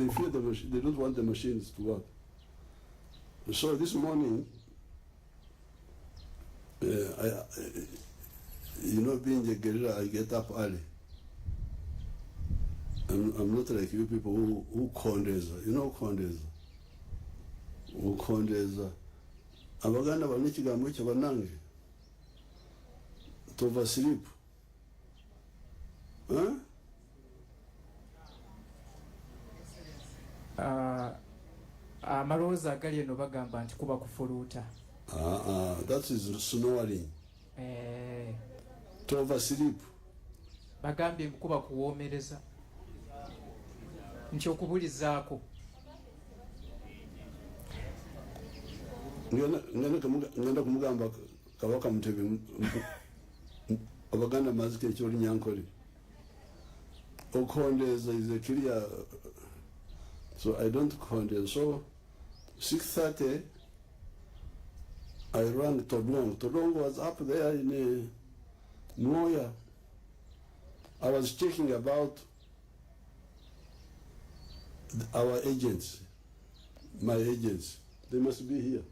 they fear the machine. They don't want the machines to work. So this morning, being a guerrilla, I get up early. I'm not like you people who kondeza. You know kondeza? Who kondeza? Abaganda banikigambo cyo banange. To oversleep. Huh? Amalowooza agali eno bagamba nti kuba kufuluuta. That is snoring. To oversleep. Bagambye kuba kuwoomereza. Nti okubulizaako. Ngenda kumugamba Kabaka Mutebi Abaganda mazike ekyoli nyankole. Okondeza is a clear, so I don't kondeza. So 6:30 I rang Todong. Todong was up there in Moya. I was checking about our agents, my agents. They must be here.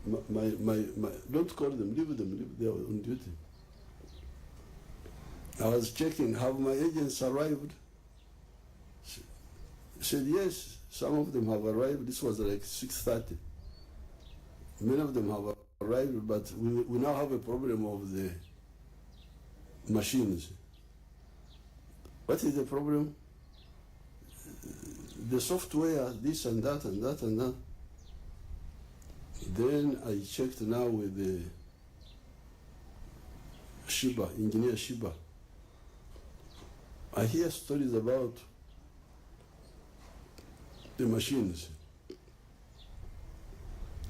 My don't call them, leave them, they are on duty. I was checking, have my agents arrived? Said yes, some of them have arrived. This was like 6:30. Many of them have arrived, but we now have a problem of the machines. What is the problem? The software, this and that and that and that. Then I checked now with the Shiba, engineer Shiba. I hear stories about the machines.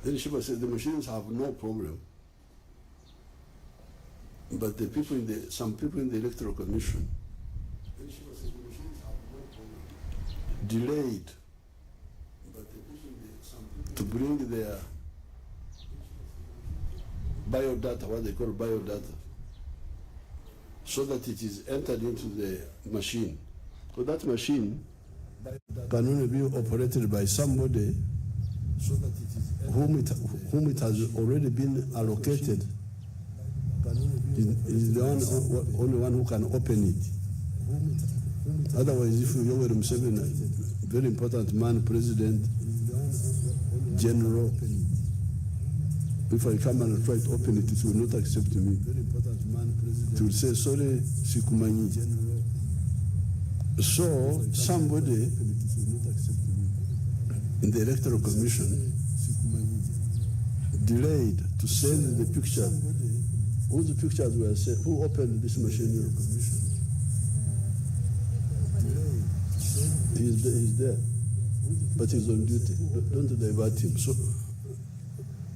Then Shiba said the machines have no problem, but the people some people in the Electoral Commission. Then Shiba said the machines have no problem, delayed, but the people some people to bring their biodata, what they call biodata, so that it is entered into the machine. So that machine can only be operated by somebody so that it is whom it has already been allocated. Is the only one who can open it. Otherwise, if you were Museveni, very important man, president, general, if I come and try to open it, it will not accept me. It will say, sorry, Sikumanyi. So, somebody in the Electoral Commission delayed to send the picture. All the pictures were sent. Who opened this machine? He's there, but he's on duty. Don't divert him. So,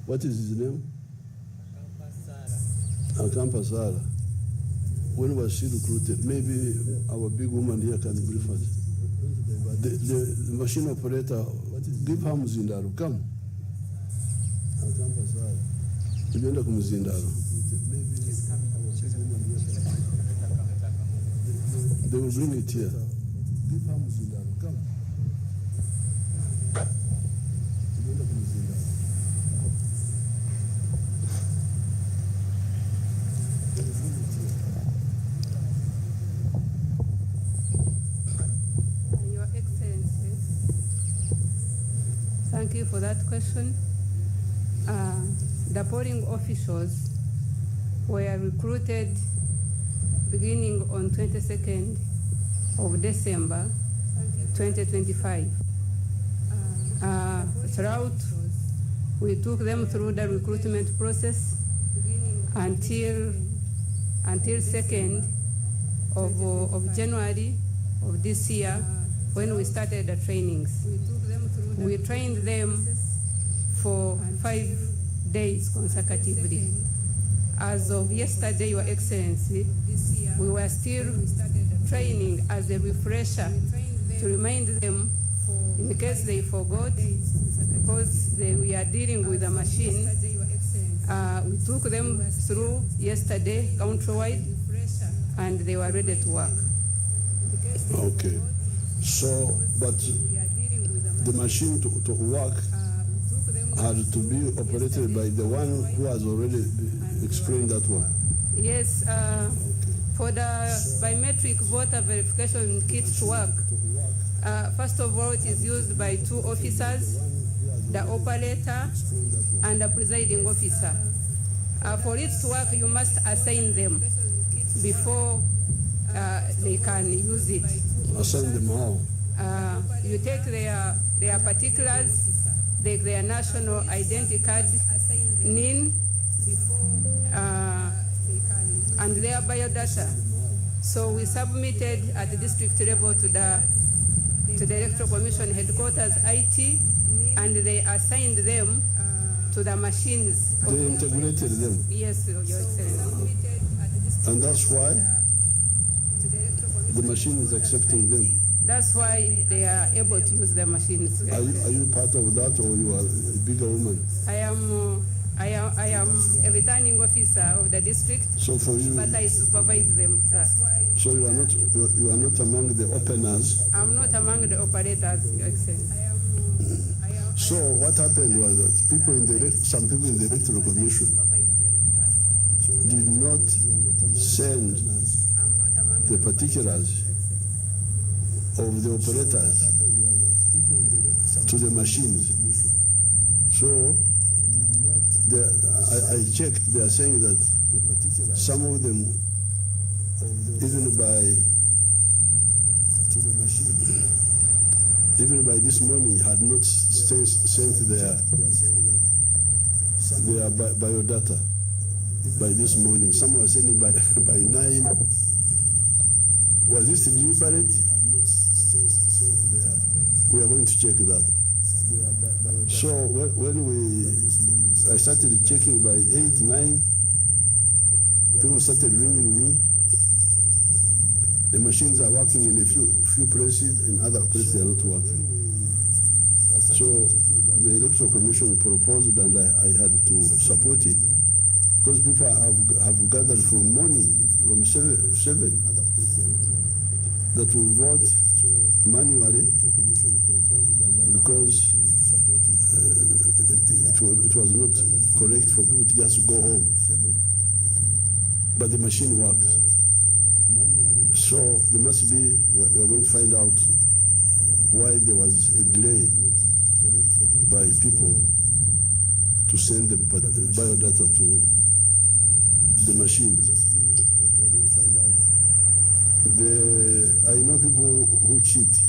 what is his name? Akampa Sara. When was she recruited? Maybe our big woman here can brief us. The machine operator, give her Muzindaro. Come. Akampa Sara. You don't Muzindaro. They will bring it here. Give her Muzindaro. Come. Thank you for that question. The polling officials were recruited beginning on 22nd of December 2025. Throughout, we took them through the recruitment process until 2nd of January of this year, when we started the trainings. We trained them for 5 days consecutively. As of yesterday, Your Excellency, we were still training as a refresher to remind them in case they forgot, because we are dealing with a machine. We took them through yesterday countrywide and they were ready to work. Okay. So, but the machine to work had to be operated by the one who has already explained that one. Yes, for the biometric voter verification kit to work, first of all, it is used by 2 officers, the operator and the presiding officer. For it to work, you must assign them before they can use it. Assign them how? You take their particulars, their national identity card, NIN, and their biodata. So we submitted at the district level to the Electoral Commission headquarters IT, and they assigned them to the machines. They integrated them. Yes, Your Excellency. And that's why the machine is accepting them. That's why they are able to use the machines. Are you part of that, or you are a bigger woman? I am a returning officer of the district, So for you, but I supervise them, sir. so you are not among the openers. I'm not among the operators, Your Excellency. So what happened was that some people in the Electoral Commission did not send the particulars of the operators to the machines. So I checked, they are saying that some of them, even by this morning, had not sent their biodata by this morning. Some were sending by 9. Was this deliberate? We are going to check that. So when I started checking by 8, 9, people started ringing me. The machines are working in a few places, in other places they are not working. So the Electoral Commission proposed, and I had to support it, because people have gathered from morning, from 7 that will vote manually, because it was not correct for people to just go home. But the machine works. So there must be, we're going to find out why there was a delay by people to send the biodata to the machines. I know people who cheat,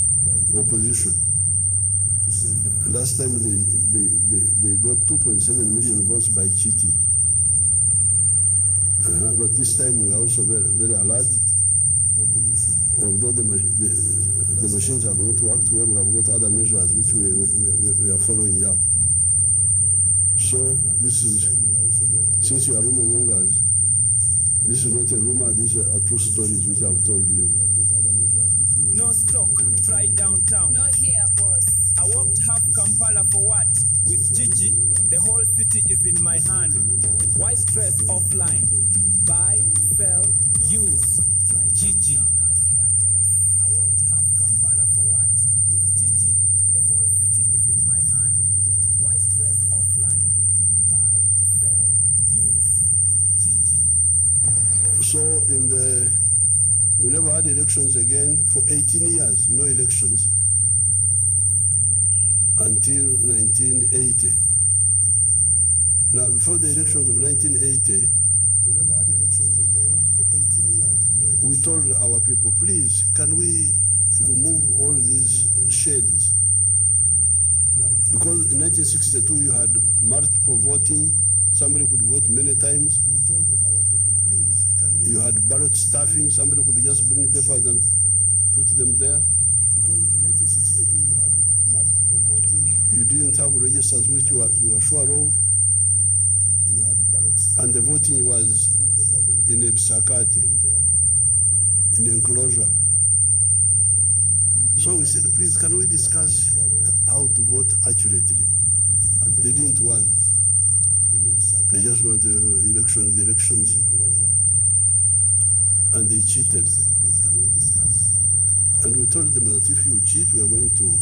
opposition. Last time they got 2.7 million votes by cheating. But this time we are also very, very alert. Although the machines have not worked well, we have got other measures which we are following up. So this is, since you are rumor mongers, this is not a rumor, these are true stories which I've told you. No stock, fly downtown. Not here, boss. I walked half Kampala for what? With Gigi, the whole city is in my hand. Why stress offline? Buy, sell, use. Gigi. Not here, boss. I walked half Kampala for what? With Gigi, the whole city is in my hand. Why stress offline? Buy, sell, use. Gigi. So we never had elections again for 18 years, no elections, until 1980. Now, before the elections of 1980, we never had elections again for 18 years. We told our people, please, can we remove all these shades? Because in 1962 you had multiple voting, somebody could vote many times. We told our people, please, can we... You had ballot stuffing, somebody could just bring papers and put them there. Because in 1962 you had multiple voting. You didn't have registers which you were sure of. You had ballot stuffing. And the voting was in a sakati, in the enclosure. So we said, please, can we discuss how to vote accurately? They didn't want. They just want elections. And they cheated. And we told them that if you cheat, we are going to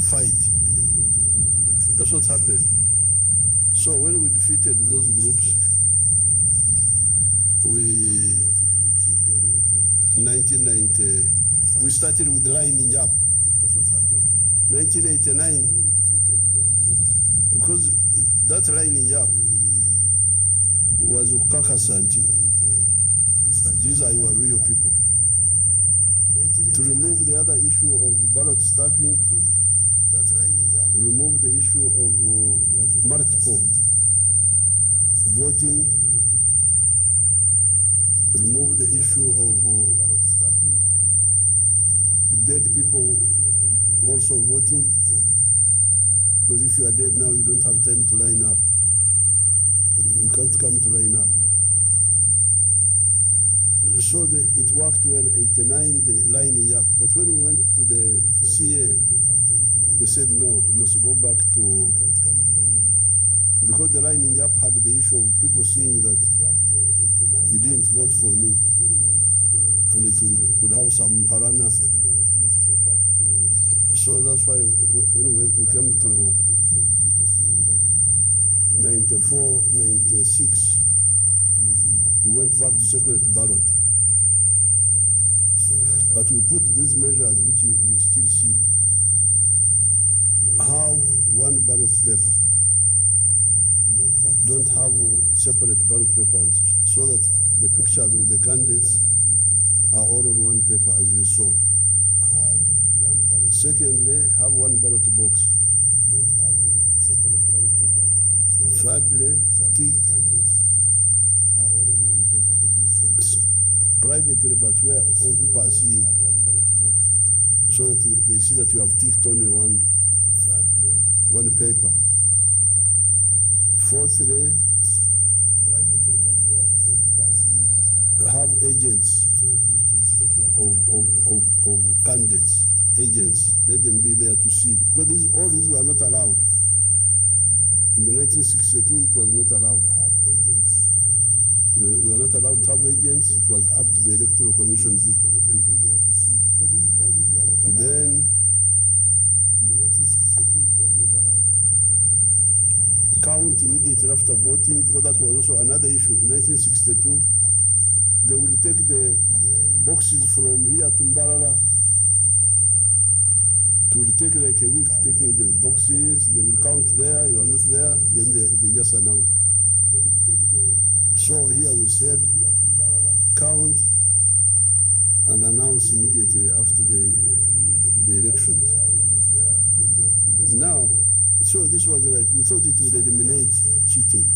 fight. That's what happened. So when we defeated those groups, we 1990, we started with lining up. That's what happened. 1989, because that lining up was Ukakasanti. These are your real people. To remove the other issue of ballot stuffing, remove the issue of multiple voting, remove the issue of dead people also voting, because if you are dead now, you don't have time to line up. You can't come to line up. So it worked well, 89, the lining up. But when we went to the CA, they said, no, we must go back to, because the lining up had the issue of people seeing that you didn't vote for me, and it could have some parana. So that's why when we came to 94, 96, we went back to secret ballot. But we put these measures which you still see. Have one ballot paper. Don't have separate ballot papers, so that the pictures of the candidates are all on one paper, as you saw. Secondly, have one ballot box. Don't have separate ballot papers. Thirdly, tick are all on one paper, as you saw. Privately, but where all people are seeing, so that they see that you have ticked only one paper. Fourthly, privately, but where all people are seeing, have agents of candidates, agents. Let them be there to see, because all these were not allowed. In the 1962, it was not allowed. Have agents. You are not allowed to have agents. It was up to the Electoral Commission people. Then, in the 1962, it was not allowed. Count immediately after voting, because that was also another issue. In 1962, they would take the boxes from here to Mbarara. It would take like a week taking the boxes. They will count there, you are not there, then they just announce. So here we said, count and announce immediately after the elections. Now, so this was like, we thought it would eliminate cheating.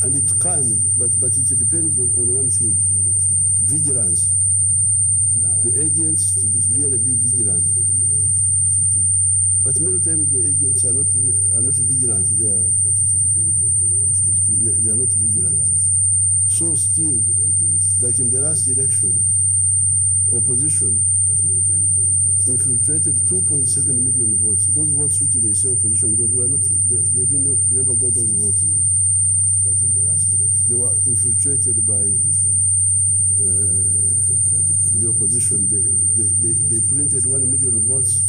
And it can, but it depends on one thing, vigilance. The agents to really be vigilant. But many times the agents are not vigilant. They are not vigilant. So still, like in the last election, opposition infiltrated 2.7 million votes. Those votes which they say opposition got were not. They never got those votes. They were infiltrated by the opposition. They printed 1 million votes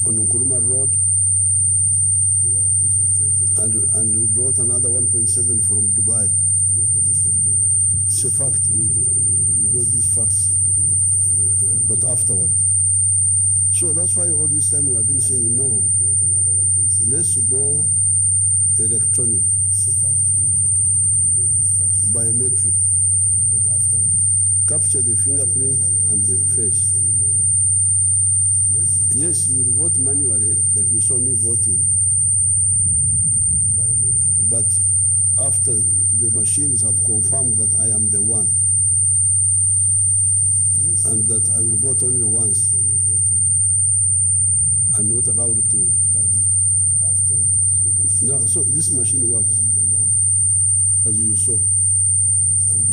on Nkuruma Road, and brought another 1.7 from Dubai. It's a fact. We got these facts, but afterward. So that's why all this time we have been saying, no, let's go electronic, biometric, but afterward. Capture the fingerprint and the face. Yes, you will vote manually, like you saw me voting, but after the machines have confirmed that I am the one, and that I will vote only once, I'm not allowed to. No, so this machine works, as you saw.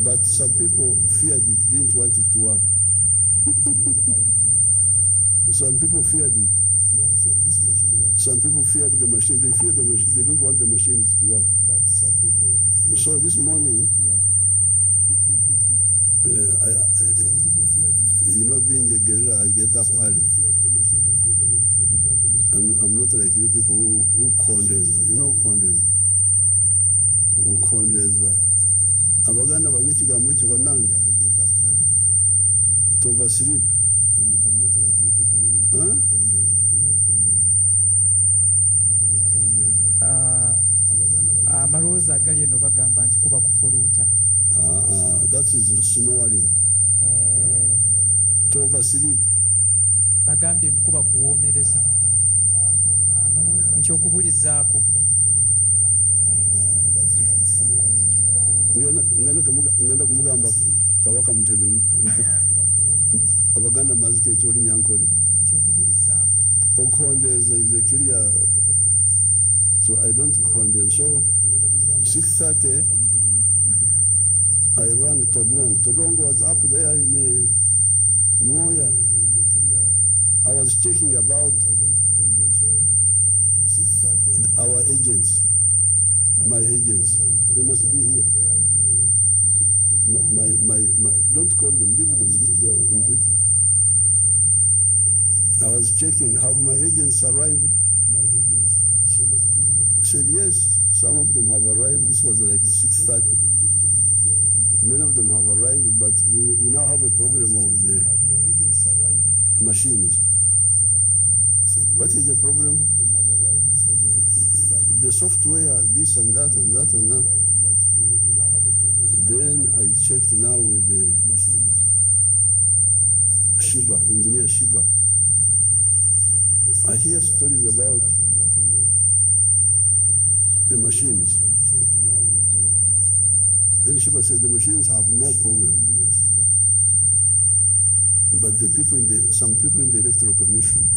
But some people feared it, didn't want it to work. Some people feared it. Some people feared the machine. They fear the machine. They don't want the machines to work. So this morning, You know, being a guerrilla, I get up early. I'm not like you people who condens. You know who condens? Who condens? Abaganda banichigambo ekyo banange. To oversleep. I'm not like you people who condens. You know who condens? Amalowooza agali eno bagamba nti kuba kufuluuta. That is snoring. To oversleep. Bagambye kuba kuwoomereza. Nti okubulizaako. Ngenda kumugamba Kabaka Mutebi Abaganda mazike ekyoli nyankole. Okondeza is a clear, so I don't condemn. So 6:30 I rang Todong. Todong was up there in Moya. I was checking about our agents, my agents. They must be here. My don't call them, leave them, they are on duty. I was checking, have my agents arrived? My agents. Said yes, some of them have arrived. This was like 6:30. Many of them have arrived, but we now have a problem of the machines. What is the problem? The software, this and that and that and that. Then I checked now with the Shiba, engineer Shiba. I hear stories about the machines. Then Shiba said the machines have no problem. But the people in some people in the Electoral Commission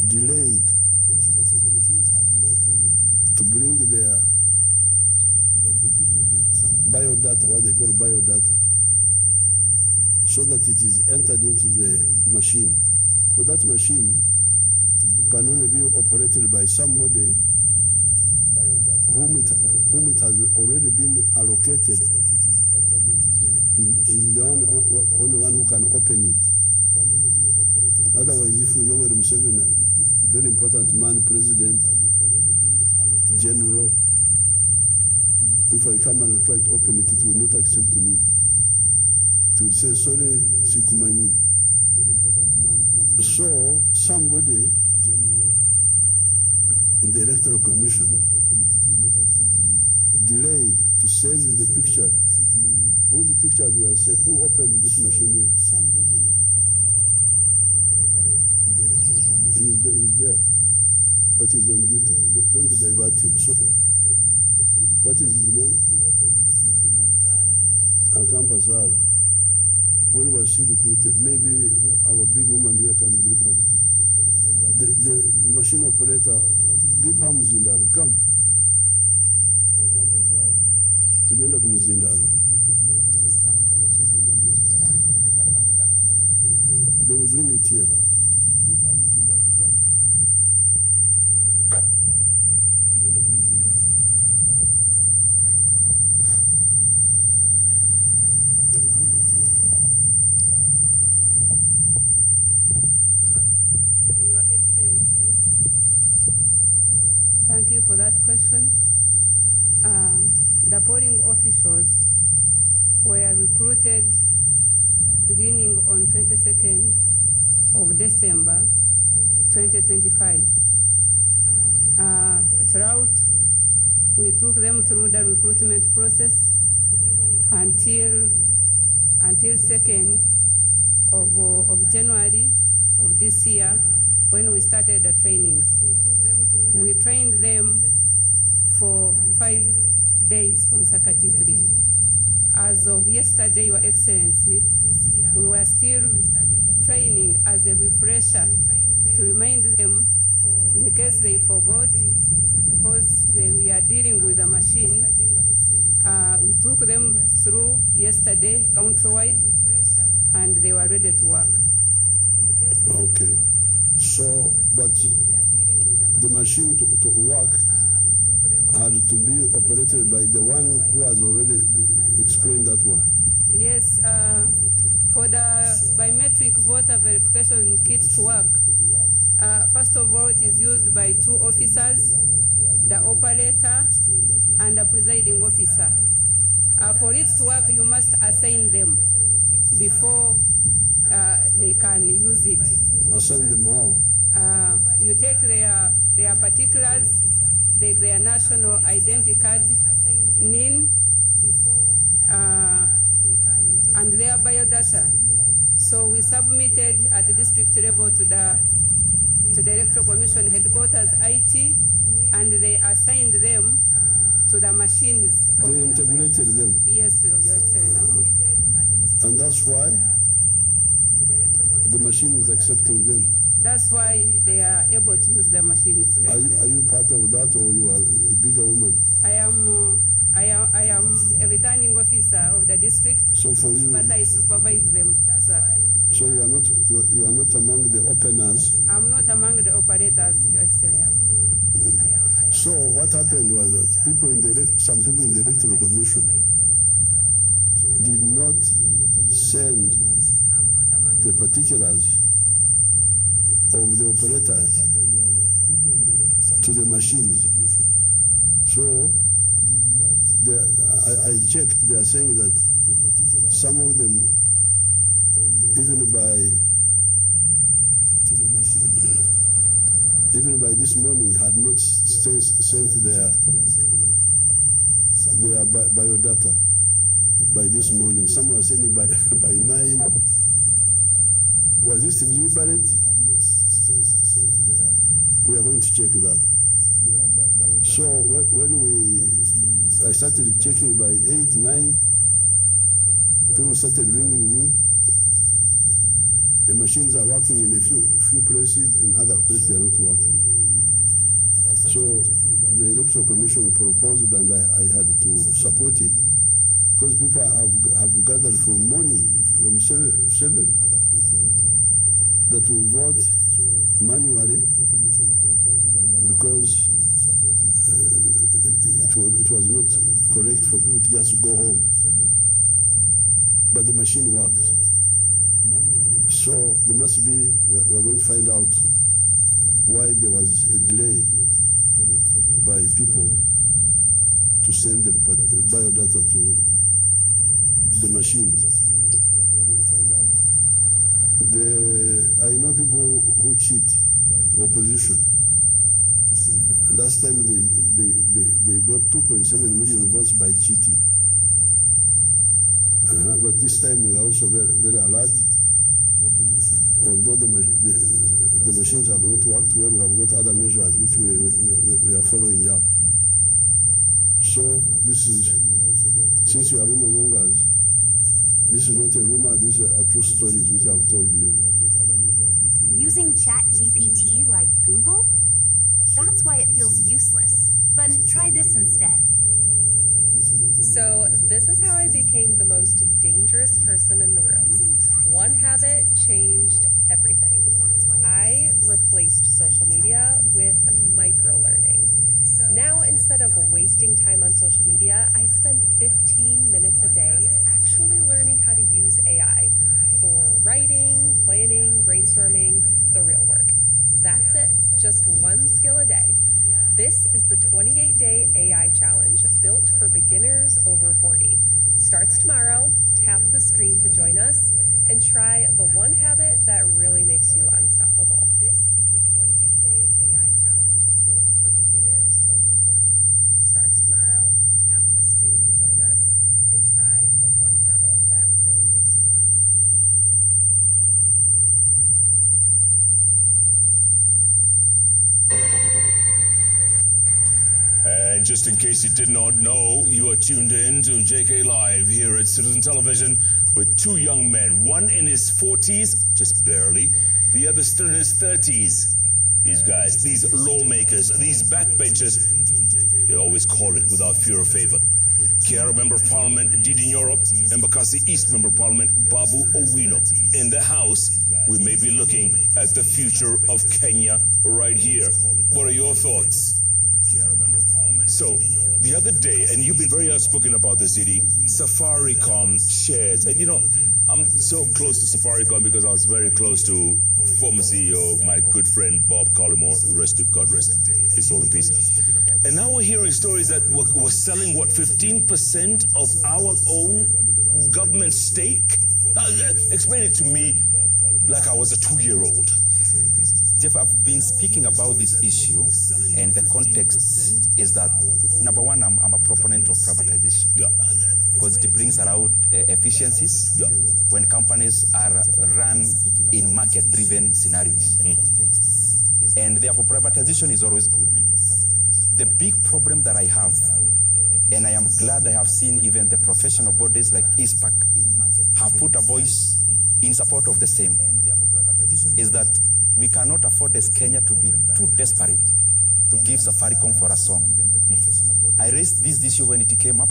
delayed to bring their biodata, what they call biodata, so that it is entered into the machine. So that machine can only be operated by somebody whom it has already been allocated. Is the only one who can open it. Otherwise, if you were Museveni, very important man, president, general, if I come and try to open it, it will not accept me. It will say, sorry, Sikumani. So, somebody in the Electoral Commission delayed to send the picture. All the pictures were sent. Who opened this machine here? Somebody. He's there, but he's on duty. Don't divert him. So, what is his name? Akampasala. When was she recruited? Maybe our big woman here can brief us. The machine operator, give her Muzindaro. Come. Uganda Muzindaro. They will bring it here. Your Excellency, thank you for that question. The polling officials were recruited beginning on 22nd of December 2025. Throughout, we took them through the recruitment process until 2nd of January of this year, when we started the trainings. We trained them for 5 days consecutively. As of yesterday, Your Excellency, we were still training as a refresher to remind them in case they forgot, because we are dealing with a machine. We took them through yesterday countrywide and they were ready to work. Okay. So, but the machine to work had to be operated by the one who has already explained that one. Yes, for the biometric voter verification kit to work, first of all, it is used by 2 officers, the operator and the presiding officer. For it to work, you must assign them before they can use it. Assign them how? You take their particulars, their national identity card, NIN, and their biodata. So we submitted at the district level to the Electoral Commission headquarters IT, and they assigned them to the machines. They integrated them. Yes, Your Excellency. And that's why the machine is accepting them. That's why they are able to use the machines. Are you part of that, or you are a bigger woman? I am a returning officer of the district, So for you, but I supervise them. so you are not among the openers. I'm not among the operators, Your Excellency. So what happened was that some people in the Electoral Commission did not send the particulars of the operators to the machines. So I checked, they are saying that some of them, even by this morning, had not sent their biodata by this morning. Some were sending by 9. Was this deliberate? We are going to check that. So when I started checking by 8, 9, people started ringing me. The machines are working in a few places, in other places they are not working. So the Electoral Commission proposed, and I had to support it, because people have gathered from morning, from 7 that will vote manually, because it was not correct for people to just go home. But the machine works. So there must be, we're going to find out why there was a delay by people to send the biodata to the machines. I know people who cheat, opposition. Last time they got 2.7 million votes by cheating. But this time we are also very, very alert. Although the machines have not worked well, we have got other measures which we are following up. So this is, since you are rumor mongers, this is not a rumor, these are true stories which I've told you. Using ChatGPT like Google? That's why it feels useless. But try this instead. So this is how I became the most dangerous person in the room. One habit changed everything. I replaced social media with micro-learning. Now, instead of wasting time on social media, I spend 15 minutes a day actually learning how to use AI for writing, planning, brainstorming, the real work. That's it, just one skill a day. This is the 28-day AI challenge built for beginners over 40. Starts tomorrow. Tap the screen to join us and try the one habit that really makes you unstoppable. This is the 28-day AI challenge built for beginners over 40. Starts tomorrow. Tap the screen to join us and try the one habit that really makes you unstoppable. This is the 28-day AI challenge built for beginners over 40. And just in case you did not know, you are tuned in to JK Live here at Citizen Television with 2 young men, one in his 40s, just barely, the other still in his 30s. These guys, these lawmakers, these backbenchers, they always call it without fear or favor. Kiara Member of Parliament Didi Nyoro, and Bakassi East Member of Parliament Babu Owino. In the House, we may be looking at the future of Kenya right here. What are your thoughts? Kiara Member of Parliament So the other day, and you've been very outspoken about this, Didi, Safaricom shares. And you know, I'm so close to Safaricom because I was very close to former CEO, my good friend Bob Collymore, God rest his soul in peace. And now we're hearing stories that we're selling, what, 15% of our own government stake? Explain it to me like I was a 2-year-old. Jeff, I've been speaking about this issue, and the context is that, number one, I'm a proponent of privatization. Yeah. Because it brings around efficiencies when companies are run in market-driven scenarios. And therefore, privatization is always good. The big problem that I have, and I am glad I have seen even the professional bodies like ISPAC have put a voice in support of the same, is that we cannot afford as Kenya to be too desperate to give Safaricom for a song. I raised this issue when it came up,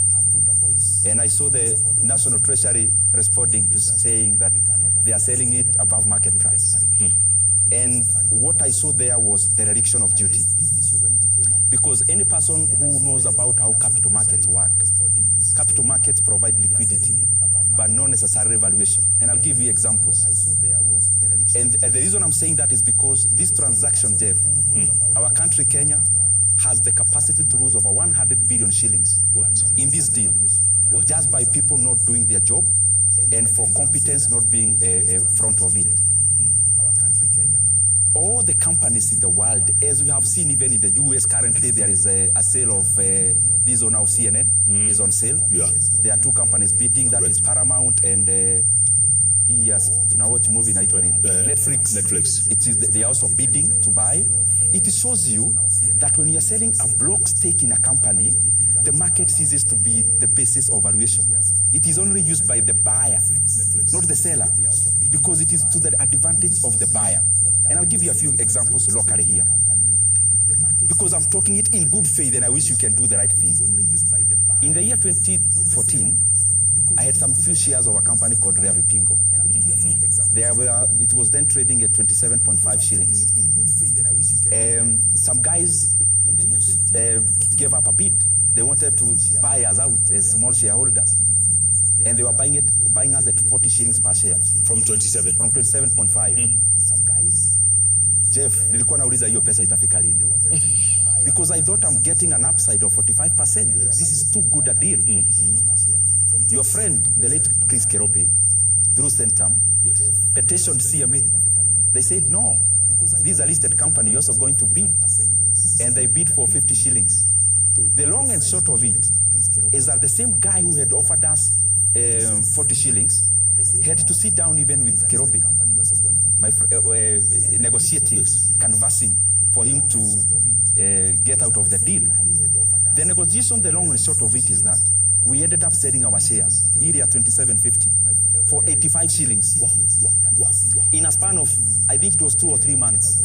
and I saw the National Treasury responding to saying that they are selling it above market price. And what I saw there was dereliction of duty. Because any person who knows about how capital markets work, capital markets provide liquidity, but not necessarily valuation. And I'll give you examples. And the reason I'm saying that is because this transaction, Jeff, our country, Kenya, has the capacity to lose over 100 billion shillings in this deal, just by people not doing their job and for competence not being front of it. All the companies in the world, as we have seen even in the US currently, there is a sale of this on our CNN, is on sale. Yeah. There are two companies bidding, that is Paramount and yes, to now watch movie night one Netflix. It is they are also bidding to buy. It shows you that when you are selling a block stake in a company, the market ceases to be the basis of valuation. It is only used by the buyer, not the seller, because it is to the advantage of the buyer. And I'll give you a few examples locally here. Because I'm talking it in good faith and I wish you can do the right thing. In the year 2014, I had some few shares of a company called Rea Vipingo. It was then trading at 27.5 shillings. Some guys gave up a bid. They wanted to buy us out as small shareholders. And they were buying us at 40 shillings per share. From 27? From 27.5. Jeff, nilikuwa nauliza hiyo pesa itafika lini? Because I thought I'm getting an upside of 45%. This is too good a deal. Your friend, the late Chris Kerope, through Centum, petitioned CMA. They said no. This is a listed company, you're also going to bid. And they bid for 50 shillings. The long and short of it is that the same guy who had offered us 40 shillings had to sit down even with Kerope, negotiating, canvassing for him to get out of the deal. The negotiation, the long and short of it is that we ended up selling our shares, area 27.50, for 85 shillings. In a span of, I think it was 2 or 3 months.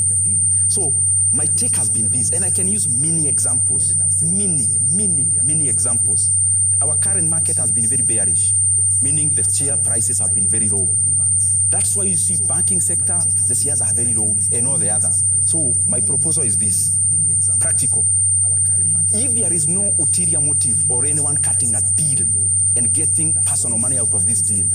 So my take has been this, and I can use many examples, many examples. Our current market has been very bearish, meaning the share prices have been very low. That's why you see banking sector, the shares are very low, and all the others. So my proposal is this, practical. If there is no ulterior motive or anyone cutting a deal and getting personal money out of this deal,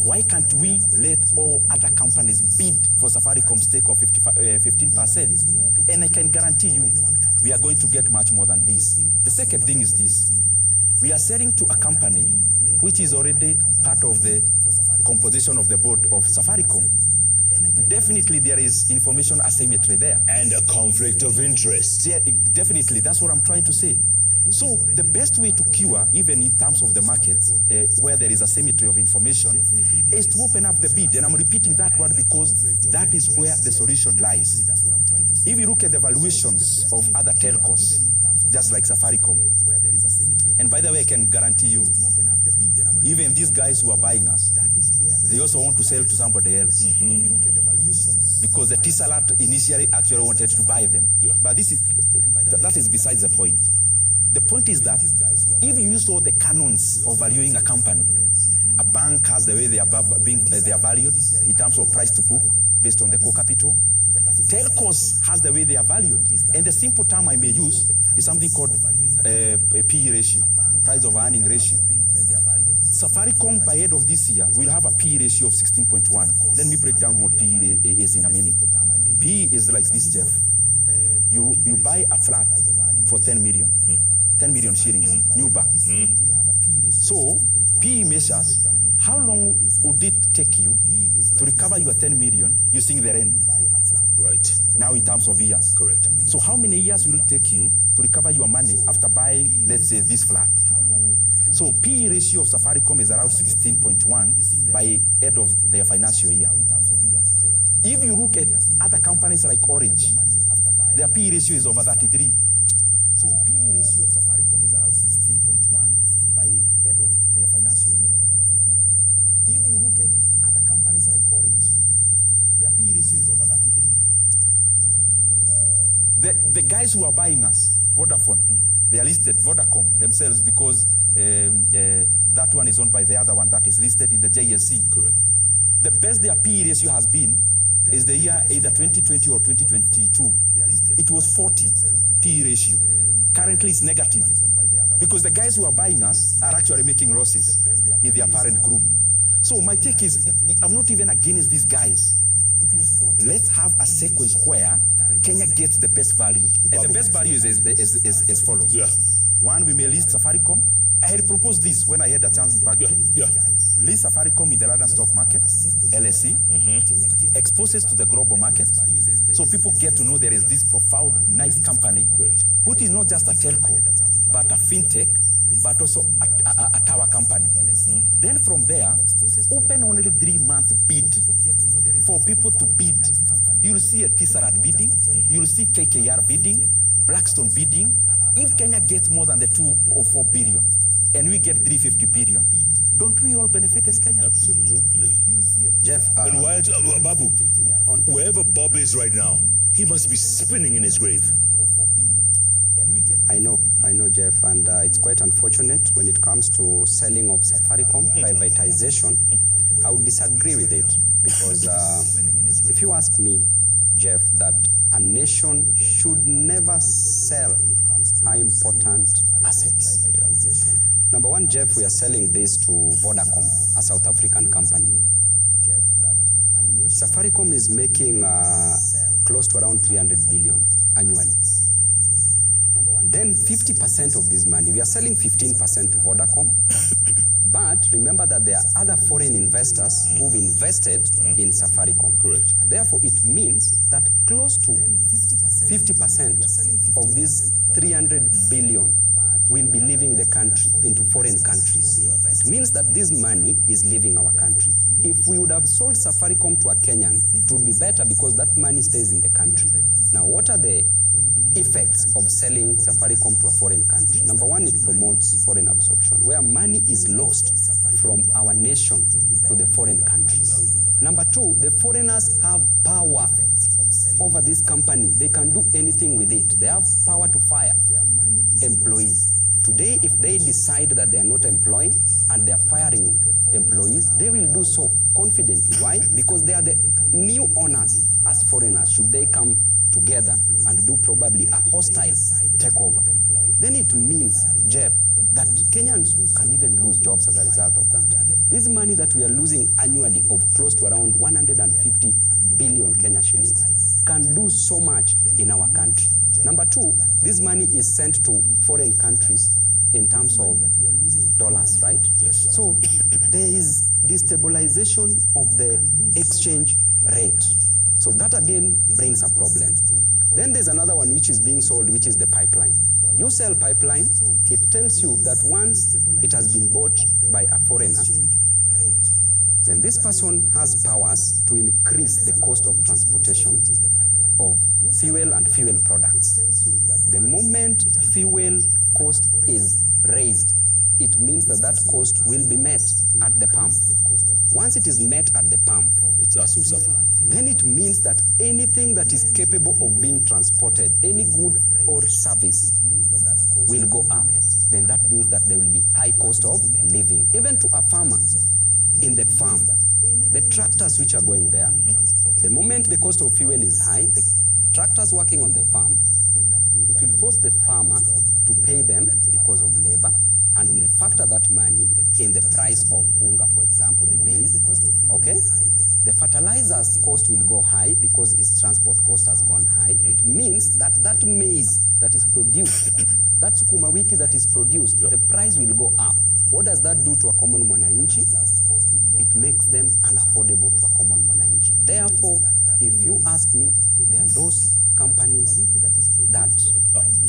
why can't we let all other companies bid for Safaricom stake of 15%? And I can guarantee you, we are going to get much more than this. The second thing is this. We are selling to a company which is already part of the composition of the board of Safaricom. Definitely there is information asymmetry there. And a conflict of interest. Yeah, definitely, that's what I'm trying to say. So the best way to cure, even in terms of the market, where there is asymmetry of information, is to open up the bid. And I'm repeating that word because that is where the solution lies. If you look at the valuations of other telcos, just like Safaricom, and by the way, I can guarantee you, even these guys who are buying us, they also want to sell to somebody else. Because the T-Salat initially actually wanted to buy them. But that is besides the point. The point is that if you use all the canons of valuing a company, a bank has the way they are valued in terms of price to book based on the core capital. Telcos has the way they are valued. And the simple term I may use is something called a PE ratio, price of earning ratio. Safaricom by end of this year will have a PE ratio of 16.1. Let me break down what PE is in a minute. PE is like this, Jeff. You buy a flat for 10 million. 10 million shillings, new back. So PE measures how long would it take you to recover your 10 million using the rent? Right. Now in terms of years. Correct. So how many years will it take you to recover your money after buying, let's say, this flat? So PE ratio of Safaricom is around 16.1 by end of their financial year. If you look at other companies like Orange, their PE ratio is over 33. So PE ratio of Safaricom is around 16.1 by end of their financial year. If you look at other companies like Orange, their PE ratio is over 33. So the guys who are buying us, Vodafone, they are listed Vodacom themselves because that one is owned by the other one that is listed in the JSC. Correct. The best their PE ratio has been is the year either 2020 or 2022. It was 40 PE ratio. Currently it's negative because the guys who are buying us are actually making losses in their parent group. So my take is, I'm not even against these guys. Let's have a sequence where Kenya gets the best value. And the best value is as follows. Yeah. One, we may list Safaricom. I had proposed this when I had a chance back then. Yeah. List Safaricom in the London stock market, LSE, exposes to the global market, so people get to know there is this profound, nice company, which is not just a telco, but a fintech, but also a tower company. Then from there, open only 3-month bid for people to bid. You'll see a Tesseract bidding, you'll see KKR bidding, Blackstone bidding. If Kenya gets more than the 2 or 4 billion, and we get 350 billion, don't we all benefit as Kenyans? Absolutely. Jeff, And while, Babu, wherever Bob is right now, he must be spinning in his grave. I know, Jeff, and it's quite unfortunate when it comes to selling of Safaricom, privatization. I would disagree with it because if you ask me, Jeff, that a nation should never sell high important assets. Number one, Jeff, we are selling this to Vodacom, a South African company. Safaricom is making close to around 300 billion annually. Then 50% of this money, we are selling 15% to Vodacom. But remember that there are other foreign investors who've invested in Safaricom. Correct. Therefore, it means that close to 50% of this 300 billion will be leaving the country into foreign countries. It means that this money is leaving our country. If we would have sold Safaricom to a Kenyan, it would be better because that money stays in the country. Now, what are the effects of selling Safaricom to a foreign country? Number one, it promotes foreign absorption, where money is lost from our nation to the foreign countries. Number two, the foreigners have power over this company. They can do anything with it. They have power to fire employees. Today, if they decide that they are not employing and they are firing employees, they will do so confidently. Why? Because they are the new owners as foreigners, should they come together and do probably a hostile takeover. Then it means, Jeff, that Kenyans can even lose jobs as a result of that. This money that we are losing annually of close to around 150 billion Kenya shillings can do so much in our country. Number two, this money is sent to foreign countries in terms of dollars, right? Yes. So there is destabilization of the exchange rate. So that again brings a problem. Then there's another one which is being sold, which is the pipeline. You sell pipeline, it tells you that once it has been bought by a foreigner, then this person has powers to increase the cost of transportation of fuel and fuel products. The moment fuel cost is raised, it means that that cost will be met at the pump. Once it is met at the pump, it's us who suffer. Then it means that anything that is capable of being transported, any good or service, will go up. Then that means that there will be high cost of living. Even to a farmer in the farm, the tractors which are going there, the moment the cost of fuel is high, the tractors working on the farm, it will force the farmer to pay them because of labor, and will factor that money in the price of unga, for example, the maize, okay? The fertilizer's cost will go high because its transport cost has gone high. It means that that maize that is produced, that sukuma wiki that is produced, the price will go up. What does that do to a common mwananchi? It makes them unaffordable to a common mwananchi. Therefore, if you ask me, there are those companies that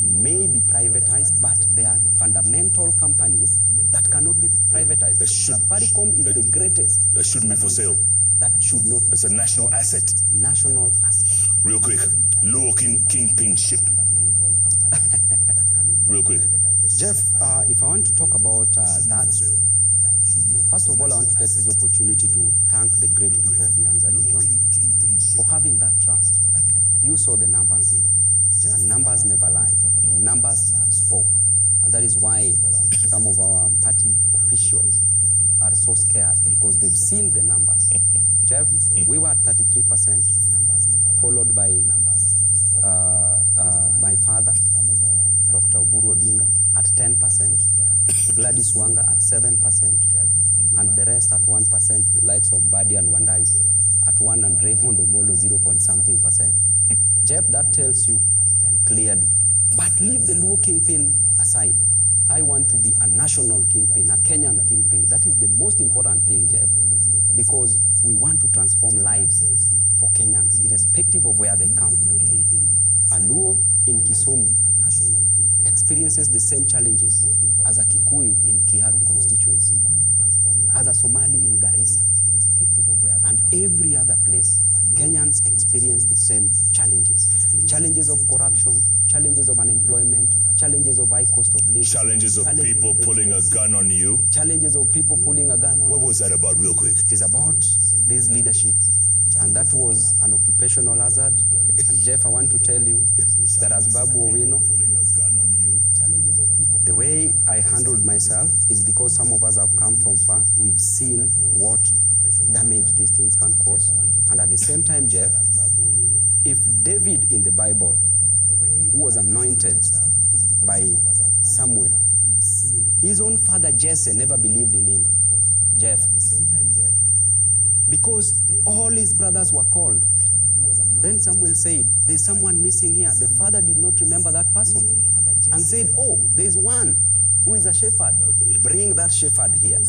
may be privatized, but they are fundamental companies that cannot be privatized. Safaricom is the greatest. That shouldn't be for sale. That should not. It's a national asset. National asset. Real quick, Luo Kingpin ship. Real quick. Jeff, if I want to talk about that, first of all, I want to take this opportunity to thank the great people of Nyanza region for having that trust. You saw the numbers, and numbers never lie. Numbers spoke, and that is why some of our party officials are so scared, because they've seen the numbers. Jeff, we were at 33%, followed by my father, Dr. Oburu Odinga, at 10%, Gladys Wanga at 7%, and the rest at 1%, the likes of Badi and Wandais at 1%, and Raymond Omolo 0.something%. Jeff, that tells you clearly. But leave the Luo kingpin aside. I want to be a national kingpin, a Kenyan kingpin. That is the most important thing, Jeff, because we want to transform lives for Kenyans, irrespective of where they come from. A Luo in Kisumu experiences the same challenges as a Kikuyu in Kiaru constituency, as a Somali in Garissa, and every other place. Kenyans experience the same challenges. Challenges of corruption, challenges of unemployment, challenges of high cost of living. Challenges of people pulling a gun on you. Challenges of people pulling a gun on you. What was that about, real quick? It is about this leadership. And that was an occupational hazard. And Jeff, I want to tell you that as Babu Owino, the way I handled myself is because some of us have come from far. We've seen what damage these things can cause. And at the same time, Jeff, if David in the Bible, who was anointed by Samuel, his own father Jesse never believed in him, Jeff, because all his brothers were called. Then Samuel said, there's someone missing here. The father did not remember that person and said, oh, there's one who is a shepherd. Bring that shepherd here.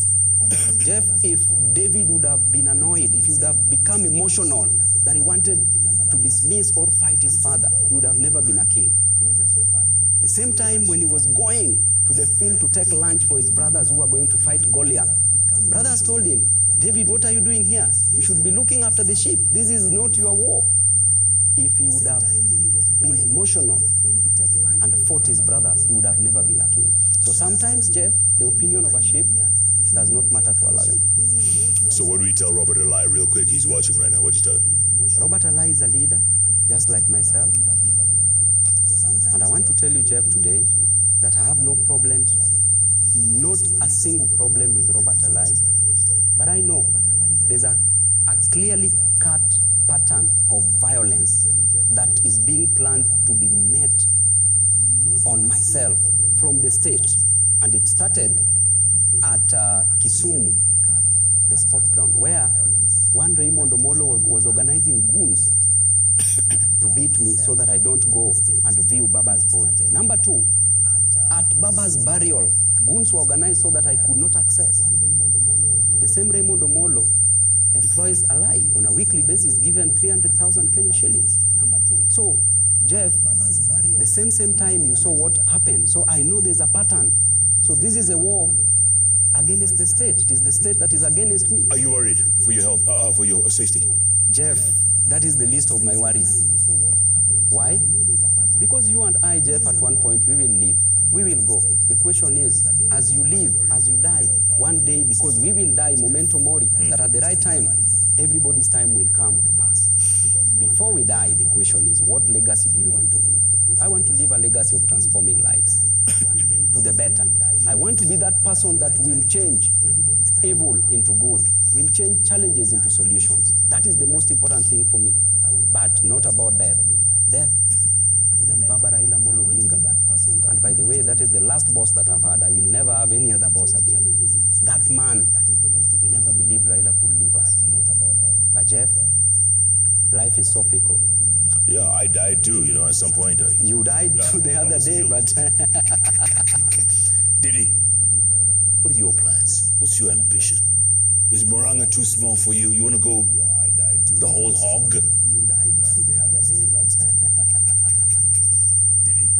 Jeff, if David would have been annoyed, if he would have become emotional, that he wanted to dismiss or fight his father, he would have never been a king. The same time when he was going to the field to take lunch for his brothers who were going to fight Goliath, brothers told him, David, what are you doing here? You should be looking after the sheep. This is not your war. If he would have been emotional and fought his brothers, he would have never been a king. So sometimes, Jeff, the opinion of a sheep does not matter to a lion. So what do we tell Robert Alai real quick? He's watching right now. What do you tell him? Robert Alai is a leader, just like myself. And I want to tell you, Jeff, today, that I have no problems, not a single problem with Robert Alai. But I know there's a clearly cut pattern of violence that is being planned to be met on myself from the state. And it started at Kisumu, the sports ground, where one Raymond Omolo was organizing goons to beat me so that I don't go and view Baba's body. Number two, at Baba's burial, goons were organized so that I could not access. The same Raymond Omolo employs Alai on a weekly basis, given 300,000 Kenya shillings. So, Jeff, the same time you saw what happened. So I know there's a pattern. So this is a war against the state. It is the state that is against me. Are you worried for your health, for your safety? Jeff, that is the least of my worries. Why? Because you and I, Jeff, at one point, we will leave. We will go. The question is, as you live, as you die, one day, because we will die, memento mori, that at the right time, everybody's time will come to pass. Before we die, the question is, what legacy do you want to leave? I want to leave a legacy of transforming lives to the better. I want to be that person that will change evil into good, will change challenges into solutions. That is the most important thing for me, but not about death. Death even Baba Raila Amolo Odinga. And by the way, that is the last boss that I've had. I will never have any other boss again. That man, we never believed Raila could leave us. But Jeff, life is so fickle. Yeah, I died too, you know, at some point. You died too the other day, but... Didi, what are your plans? What's your ambition? Is Moranga too small for you? You want to go the whole hog? You died too the other day, but... Didi,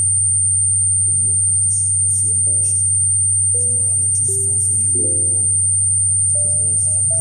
what are your plans? What's your ambition? Is Moranga too small for you? You want to go the whole hog?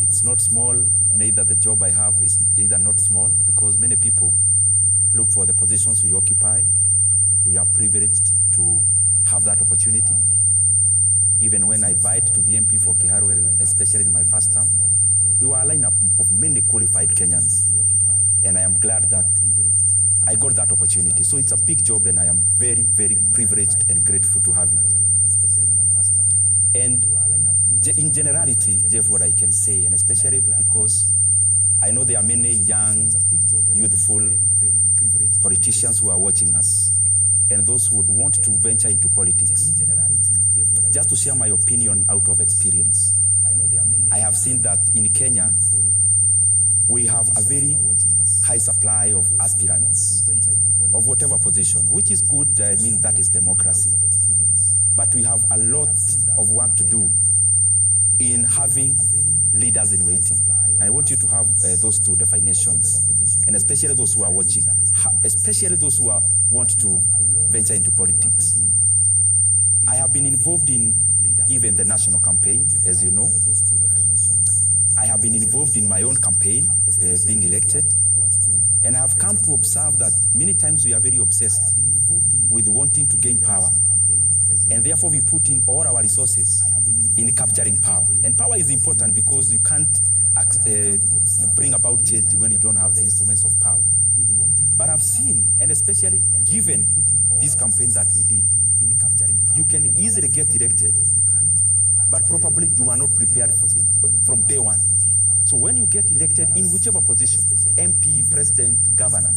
It's not small, neither the job I have is either not small, because many people look for the positions we occupy. We are privileged to have that opportunity. Even when I vied to be MP for Kiharu, especially in my first term, we were a lineup of many qualified Kenyans. And I am glad that I got that opportunity. So it's a big job, and I am very, very privileged and grateful to have it. And in generality, Jeff, what I can say, and especially because I know there are many young, youthful politicians who are watching us, and those who would want to venture into politics. Just to share my opinion out of experience, I have seen that in Kenya, we have a very high supply of aspirants of whatever position, which is good. I mean, that is democracy. But we have a lot of work to do in having leaders in waiting. I want you to have those two definitions, and especially those who are watching, especially those who want to venture into politics. I have been involved in even the national campaign, as you know. I have been involved in my own campaign, being elected, and I have come to observe that many times we are very obsessed with wanting to gain power. And therefore we put in all our resources in capturing power. And power is important because you can't bring about change when you don't have the instruments of power. But I've seen, and especially given this campaign that we did, you can easily get elected, but probably you are not prepared from day one. So when you get elected in whichever position, MP, president, governor,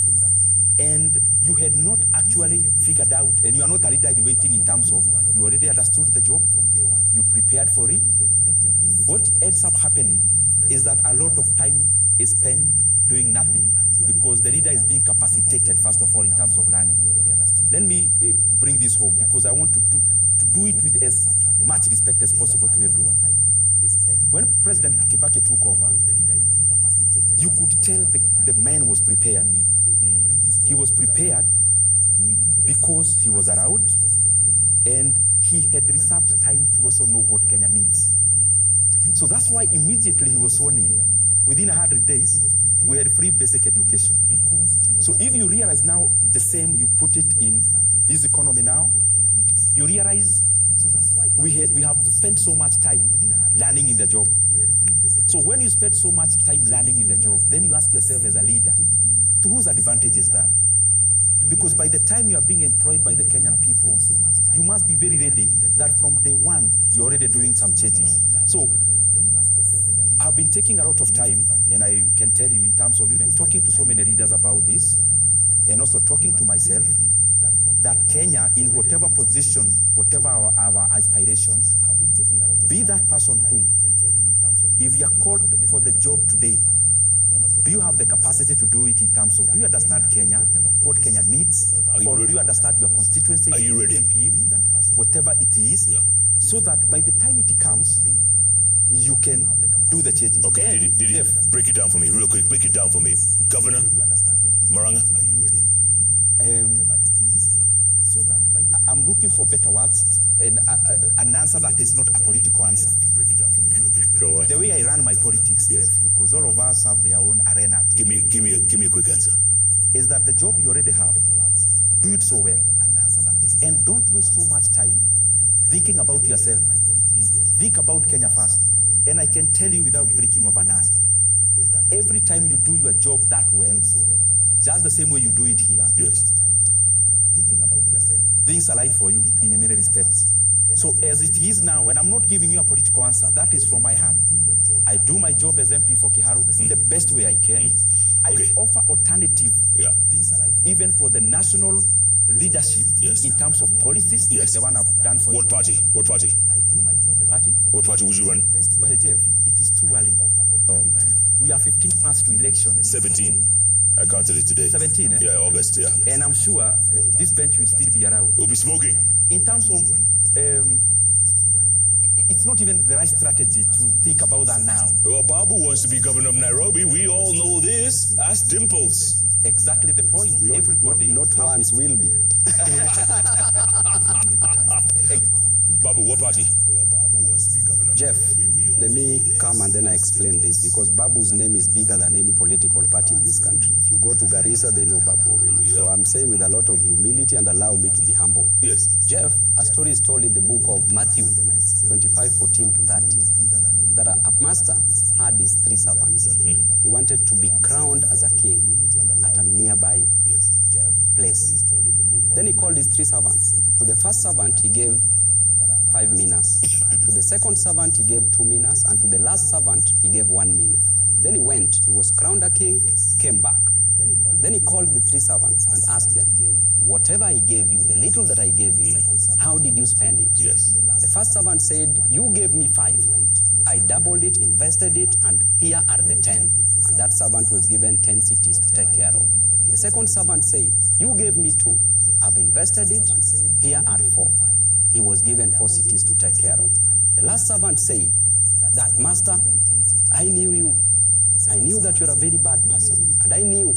and you had not actually figured out, and you are not a leader in waiting in terms of you already understood the job, you prepared for it, what ends up happening is that a lot of time is spent doing nothing because the leader is being capacitated, first of all, in terms of learning. Let me bring this home because I want to do it with as much respect as possible to everyone. When President Kibaki took over, you could tell the man was prepared. He was prepared because he was around and he had reserved time to also know what Kenya needs. So that's why immediately he was sworn in. Within 100 days, we had free basic education. So if you realize now the same, you put it in this economy now, you realize we have spent so much time learning in the job. So when you spend so much time learning in the job, then you ask yourself as a leader, to whose advantage is that? Because by the time you are being employed by the Kenyan people, you must be very ready that from day one, you're already doing some changes. So I've been taking a lot of time, and I can tell you in terms of even talking to so many leaders about this, and also talking to myself, that Kenya, in whatever position, whatever our aspirations, be that person who, if you are called for the job today, Do you have the capacity to do it in terms of, do you understand Kenya, what Kenya needs? Or do you understand your constituency? Are you ready? MP, whatever it is, so that by the time it comes, you can do the changes. Okay, Didi, break it down for me, real quick. Break it down for me. Governor Maranga, are you ready? I'm looking for better words and an answer that is not a political answer. Break it down for me, real quick. Go on. The way I run my politics, because all of us have their own arena. Give me a quick answer. Is that the job you already have, do it so well. And don't waste so much time thinking about yourself. Think about Kenya first. And I can tell you without breaking of an eye, every time you do your job that well, just the same way you do it here, things align for you in many respects. So as it is now, and I'm not giving you a political answer, that is from my heart. I do my job as MP for Kiharu the best way I can. I offer alternative, even for the national leadership in terms of policies, like the one I've done for What party? What party? I do my job as party. What party would you run? But Jeff, it is too early. Oh man. We are 15 months to election. 17. I counted it today. 17, eh? Yeah, August, yeah. And I'm sure this bench will still be around. We'll be smoking. In terms of, it's not even the right strategy to think about that now. Well, Babu wants to be governor of Nairobi. We all know this. Ask Dimples. Exactly the point. Everybody. Not once will be. Babu, what party? Jeff, let me come and then I explain this, because Babu's name is bigger than any political party in this country. If you go to Garissa, they know Babu. So I'm saying with a lot of humility, and allow me to be humble. Yes. Jeff, a story is told in the book of Matthew 25:14-30, that a master had his 3 servants. He wanted to be crowned as a king at a nearby place. Then he called his 3 servants. To the first servant, he gave 5 minas. To the second servant, he gave 2 minas. And to the last servant, he gave 1 mina. Then he went, he was crowned a king, came back. Then he called the 3 servants and asked them, whatever I gave you, the little that I gave you, how did you spend it? Yes. The first servant said, you gave me 5. I doubled it, invested it, and here are the 10. And that servant was given 10 cities to take care of. The second servant said, you gave me 2. I've invested it, here are 4. He was given 4 cities to take care of. The last servant said, that master, I knew you. I knew that you're a very bad person. And I knew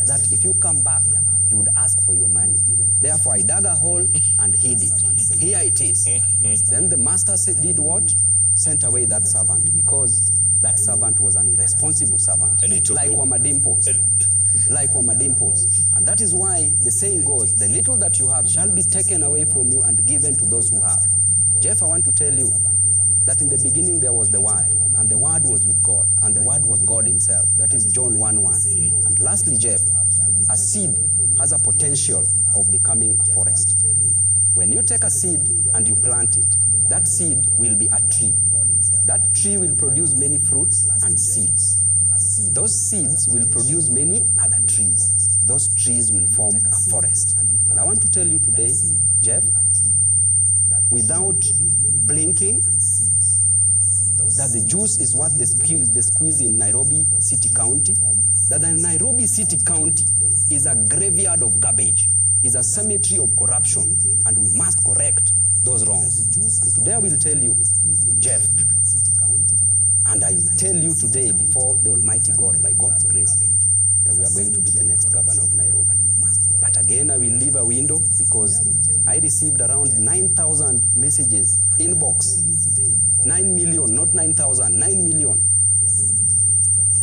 that if you come back, you would ask for your money. Therefore, I dug a hole and hid it. Here it is. Then the master did what? Sent away that servant, because that servant was an irresponsible servant. And he took like Wamadimples. Like Wamadimples. And that is why the saying goes, the little that you have shall be taken away from you and given to those who have. Jeff, I want to tell you that in the beginning there was the Word, and the Word was with God, and the Word was God himself. That is John 1:1. And lastly, Jeff, a seed has a potential of becoming a forest. When you take a seed and you plant it, that seed will be a tree. That tree will produce many fruits and seeds. Those seeds will produce many other trees. Those trees will form a forest. And I want to tell you today, Jeff, without blinking, that the juice is what they squeeze in Nairobi City County, that the Nairobi City County is a graveyard of garbage, is a cemetery of corruption, and we must correct those wrongs. And today I will tell you, Jeff, and I tell you today before the Almighty God, by God's grace, that we are going to be the next governor of Nairobi. But again, I will leave a window, because I received around 9,000 messages, inbox, 9 million, not 9,000, 9 million,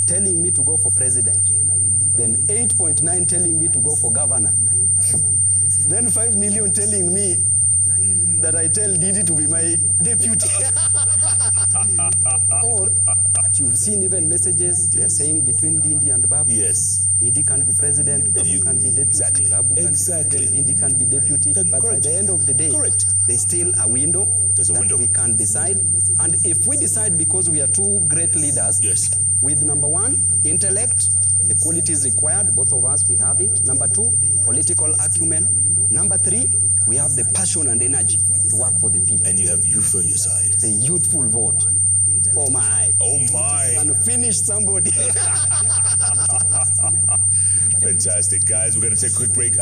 telling me to go for president. Then 8.9 telling me to go for governor. Then 5 million telling me that I tell Didi to be my deputy. Or, you've seen even messages, they're saying between Didi and Babu. Yes. Didi can be president, Babu can be deputy. Exactly. Babu can be president, Didi can be deputy. But by the end of the day, there's still a window. There's a window. We can decide. And if we decide, because we are 2 great leaders, with number 1, intellect, the qualities required, both of us, we have it. Number 2, political acumen. Number 3, we have the passion and energy to work for the people. And you have youth on your side. The youthful vote. Oh my. Oh my. And finish somebody. Fantastic, guys. We're going to take a quick break.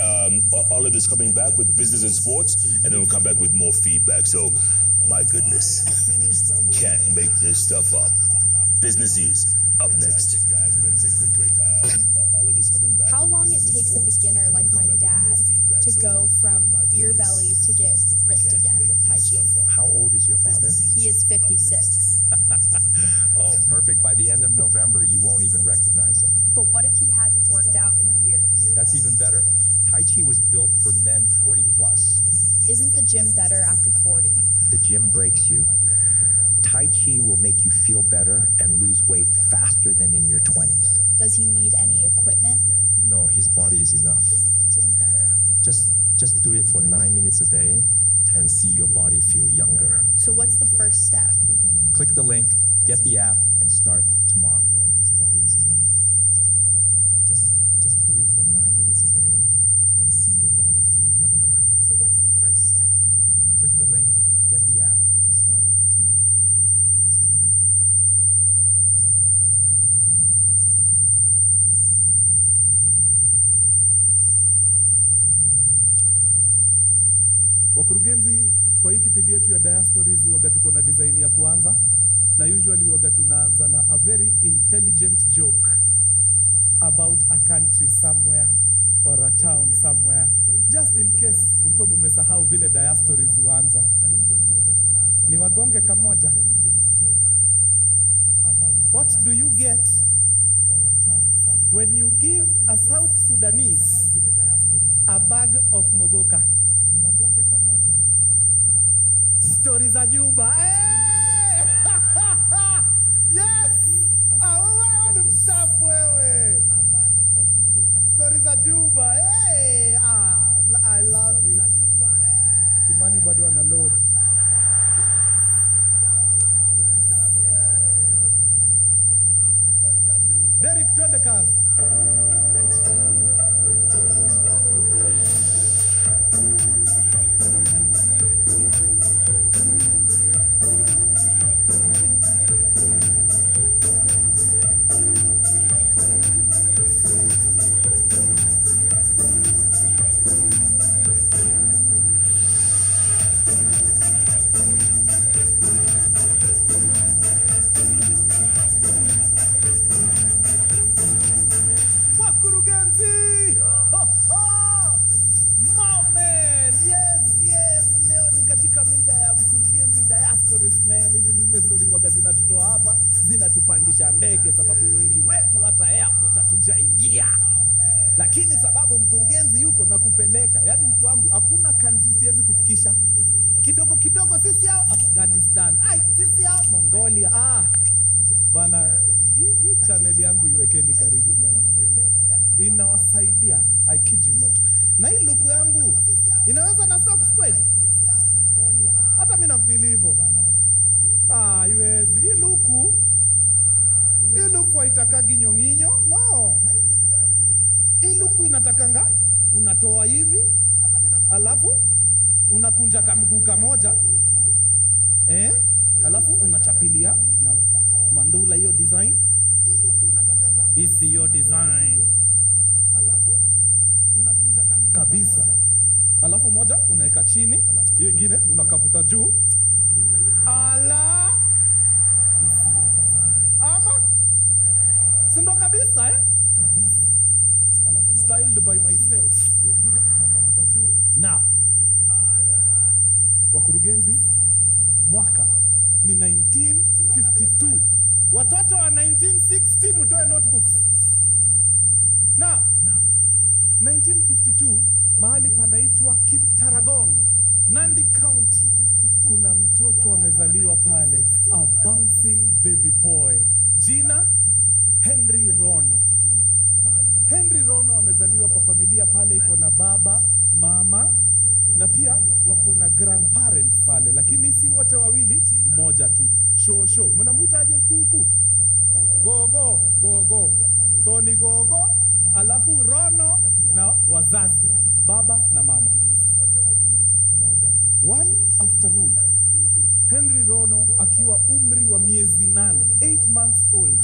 All of this coming back with business and sports, and then we'll come back with more feedback. So, my goodness, can't make this stuff up. Business News up next. How long it takes a beginner like my dad to go from beer belly to get ripped again with Tai Chi. How old is your father? He is 56. Oh, perfect. By the end of November, you won't even recognize him. But what if he hasn't worked out in years? That's even better. Tai Chi was built for men 40 plus. Isn't the gym better after 40? The gym breaks you. Tai Chi will make you feel better and lose weight faster than in your 20s. Does he need any equipment? No, his body is enough. Isn't the gym better after 40? Just do it for 9 minutes a day and see your body feel younger. So what's the first step? Click the link, get the app, and start tomorrow. No, his body is enough. Just do it for 9 minutes a day and see your body feel younger. So what's the first step? Click the link, get the app, and start tomorrow. No, his body is enough. Just do it for 9 minutes a day and see your body feel younger. So what's the first step? Click the link, get the app, and start. Wakurugenzi, kwa hii kipindi yetu ya Diastories waga tuko na design ya kuanza, na usually waga tunaanza na a very intelligent joke about a country somewhere or a town somewhere, just in case mkwe mumesahau vile Diastories huanza. Ni wagonge kamoja. What do you get when you give a South Sudanese a bag of mogoka? Ni wagonge kamoja. Stories za Juba. Hey! Yes! Wewe ni mshafu wewe. A bag of mogoka. Stories za Juba. Hey! I love it. Kimani bado ana load. Derek, twende kazi. Zinatutoa hapa, zinatupandisha ndege sababu wengi wetu hata airport hatujaingia. Lakini sababu mkurugenzi yuko na kupeleka, yani mtu wangu hakuna country siwezi kufikisha. Kidogo kidogo sisi hao Afghanistan, sisi hao Mongolia. Bana, hii channel yangu iwekeni karibu mimi. Inawasaidia, I kid you not. Na hii luku yangu inaweza na socks kweli? Hata mimi na feel hivyo. Iwezi. Hii luku haitakagi nyonginyo. No. Hii luku inatakanga unatoa hivi, alafu unakunja kamguu kamoja. Alafu unachapilia mandula hiyo design. Hii luku inatakanga. Hii siyo design. Alafu unakunja kamguu kabisa. Alafu moja unaweka chini, hiyo nyingine unakavuta juu. Ala! Ama? Sindo kabisa Kabisa. Styled by myself. Now. Ala! Wakurugenzi, mwaka ni 1952. Watoto wa 1960 mtoe notebooks. Now. 1952, mahali panaitwa Kiptaragon, Nandi County. Kuna mtoto amezaliwa pale, a bouncing baby boy. Jina Henry Rono. Henry Rono amezaliwa kwa familia pale, iko na baba, mama na pia wako na grandparents pale, lakini si wote wawili, moja tu. Shosho, mnamuitaje kuku? Gogo. So ni Gogo, alafu Rono na wazazi, baba na mama. One afternoon, Henry Rono akiwa umri wa miezi 8, 8 months old.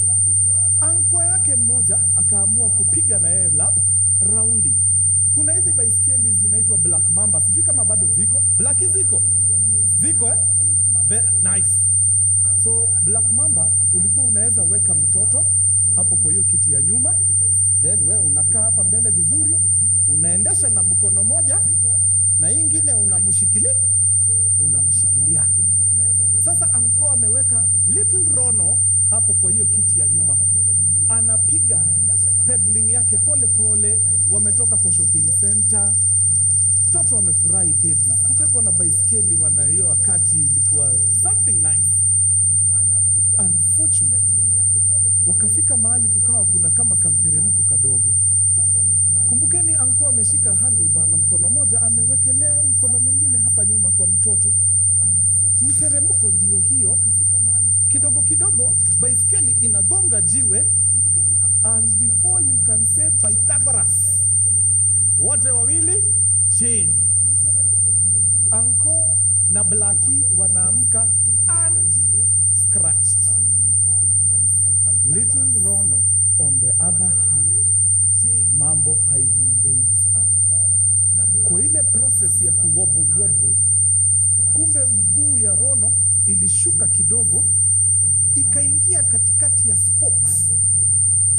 Anko yake mmoja akaamua kupiga na yeye lap raundi. Kuna hizi baiskeli zinaitwa Black Mamba, sijui kama bado ziko. Black ziko nice. So Black Mamba ulikuwa unaweza weka mtoto hapo kwa hiyo kiti ya nyuma, then we unakaa hapa mbele vizuri, unaendesha na mkono moja na ingine unamshikilia. Sasa anko ameweka little Rono hapo kwa hiyo kiti ya nyuma, anapiga pedaling yake pole pole. Wametoka kwa shopping center, mtoto wamefurahi deadly. Kubebwa na baiskeli wana hiyo wakati ilikuwa something nice. Unfortunately, wakafika mahali kukawa kuna kama kamteremko kadogo. Kumbukeni anko ameshika handlebar na mkono moja amewekelea mkono mwingine hapa nyuma kwa mtoto. Mteremko ndio hiyo, kidogo kidogo baiskeli inagonga jiwe, and before you can say Pythagoras, wote wawili chini. Anko na Blackie wanaamka unscratched. Little Rono on the other hand, mambo haimwendei vizuri. Kwa ile process ya wobble, kumbe mguu ya Rono ilishuka kidogo, ikaingia katikati ya spokes.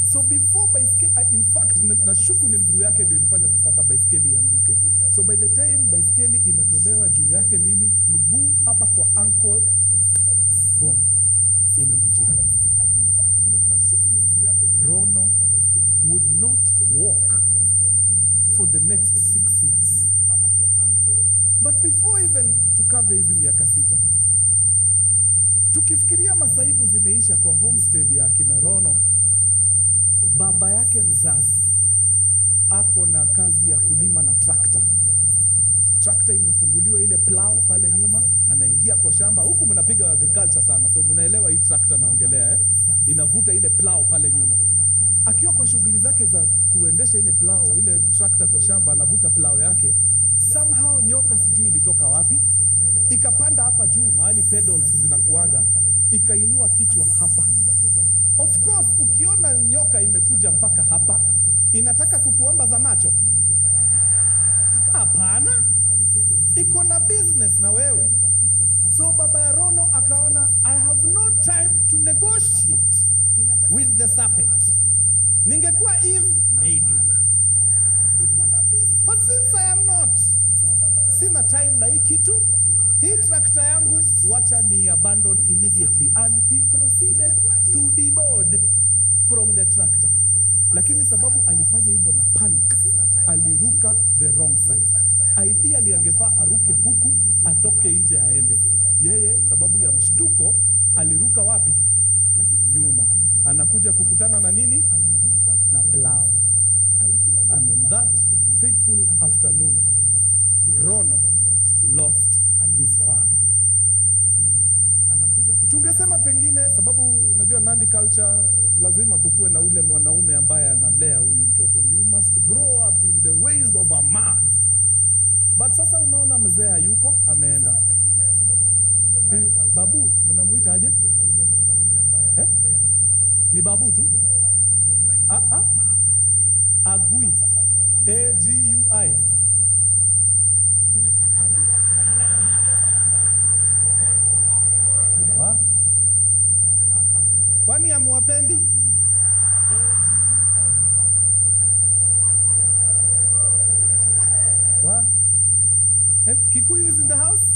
So before baiskeli, in fact, nashuku ni mguu yake ndio ilifanya sasa hata baiskeli ianguke. So by the time baiskeli inatolewa juu yake nini, mguu hapa kwa ankle gone, imevunjika. Rono would not walk for the next 6 years. But before even tukave hizi miaka 6, tukifikiria masaibu zimeisha kwa homestead ya kina Rono, baba yake mzazi ako na kazi ya kulima na trakta. Trakta inafunguliwa ile plow pale nyuma, anaingia kwa shamba. Huku mnapiga agriculture sana, so mnaelewa hii trakta naongelea inavuta ile plow pale nyuma. Akiwa kwa shughuli zake za kuendesha ile plow, ile trakta kwa shamba, anavuta plow yake, somehow nyoka sijui ilitoka wapi, ikapanda hapa juu mahali pedals zinakuaga, ikainua kichwa hapa. Of course, ukiona nyoka imekuja mpaka hapa, inataka kukuomba za macho? Hapana, iko na business na wewe. So baba ya Rono akaona, I have no time to negotiate with the serpent. Ningekuwa Eve, maybe. But since I am not, sina time na hii kitu. Hii trakta yangu wacha ni abandon immediately. And he proceeded to deboard from the tractor. Lakini sababu alifanya hivyo na panic, aliruka the wrong side. Ideally angefaa aruke huku, atoke nje aende. Yeye sababu ya mshtuko aliruka wapi? Nyuma. Anakuja kukutana na nini? Na plow. And on that fateful afternoon, Rono lost his father. Tungesema pengine sababu unajua Nandi culture lazima kukuwe na ule mwanaume ambaye analea huyu mtoto. You must grow up in the ways of a man. But sasa unaona mzee hayuko, ameenda. Babu, mnamuita aje? Ni babu tu? Agui. A-G-U-I. Kwani amuwapendi? What? And Kikuyu is in the house?